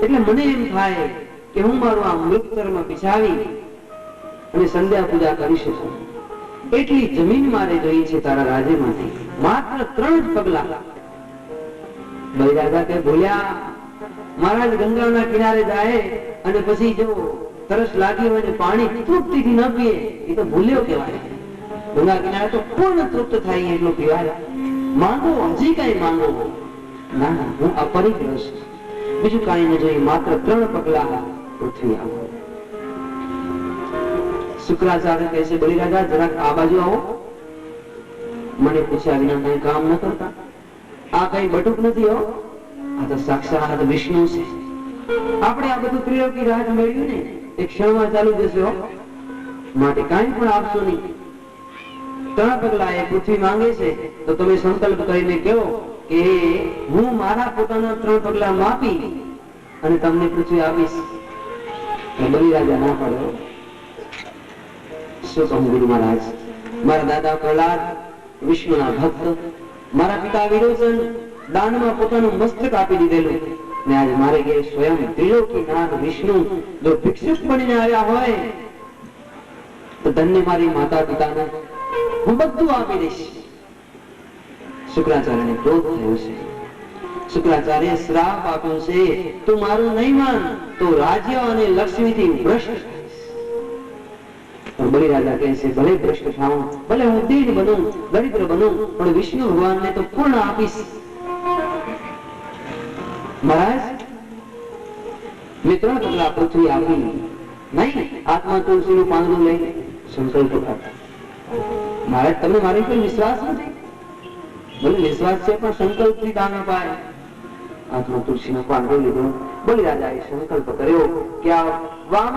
એટલે મને એમ થાય કે હું મારું આ મૃતકર્મ બિછાવી અને સંધ્યા પૂજા કરી શકું. એટલી જમીન મારે જોઈ છે તારા રાજ્યમાંથી, માત્ર 3 જ પગલા. બલિરાજા કે ભૂલ્યા, મહારાજ ગંગાના કિનારે જાય અને પછી જો તરસ લાગી હોય ને પાણી તૃપ્તિથી ન પીએ એ તો ભૂલ્યો કહેવાય. ગંગા કિનારે તો પૂર્ણ તૃપ્ત થાય એટલું પીવાય. માંગો, હજી કઈ માંગો? ના ના, હું અપરિગ્રહ છું, બીજું કાંઈ ન જોઈએ, માત્ર 3 પગલા પૃથ્વી આવો. શુક્રાચાર્ય કહે છે, બલિરાજા જરાક આ બાજુ આવો. મને પૂછ્યા વિના કઈ કામ ન કરતા. આ કઈ બટુક નથી હો, આ તો સાક્ષાત વિષ્ણુ છે. આપણે આ બધું ત્રિલોકી રાજ મેળવ્યું ને એક ક્ષણમાં ચાલુ જશે હો. માટે કાંઈ પણ આપશો નહીં. 3 પગલા એ પૃથ્વી માંગે છે તો તમે સંકલ્પ કરીને કહો કે હું મારા પોતાના 3 પગલા માપી અને તમને પૃથ્વી આપીશ. બલિરાજા ના પાડ્યો. શું કહું ગુરુ મહારાજ, મારા દાદા પ્રહલાદ વિષ્ણુના ભક્ત, મારા પિતા વિરોચન દાનમાં પોતાનું મસ્તક આપી દીધેલું, ને આજે મારે ઘેર સ્વયં ત્રિલોકીનાથ વિષ્ણુ જો ભિક્ષુક બનીને આવ્યા હોય તો ધન્ય મારી માતા પિતાને હું બધું આપી દઈશ. શુક્રાચાર્યને ક્રોધ થયો છે. શુક્રાચાર્ય શ્રાપ આપ્યો છે, તું મારું નહીં માન તો રાજ્ય અને લક્ષ્મીથી ભ્રષ્ટ. બલિરાજા કહે છે, ભલે ભ્રષ્ટ થાઉં, ભલે હું દીન બનું, દરિદ્ર બનું, પણ વિષ્ણુ ભગવાનને તો પૂર્ણ આપીશ. મહારાજ, મેં 3 પગલા પૃથ્વી આપી નહીં, હાથમાં તુલસીનું પાંદડું લઈને સંકલ્પ કરતા. મહારાજ, તમને મારી પર વિશ્વાસ નથી? બોલે વિશ્વાસ છે, પણ સંકલ્પથી દાન અપાય. હાથમાં તુલસીનું પાંદડું લીધું. બલિરાજાએ સંકલ્પ કર્યો કે આ વામન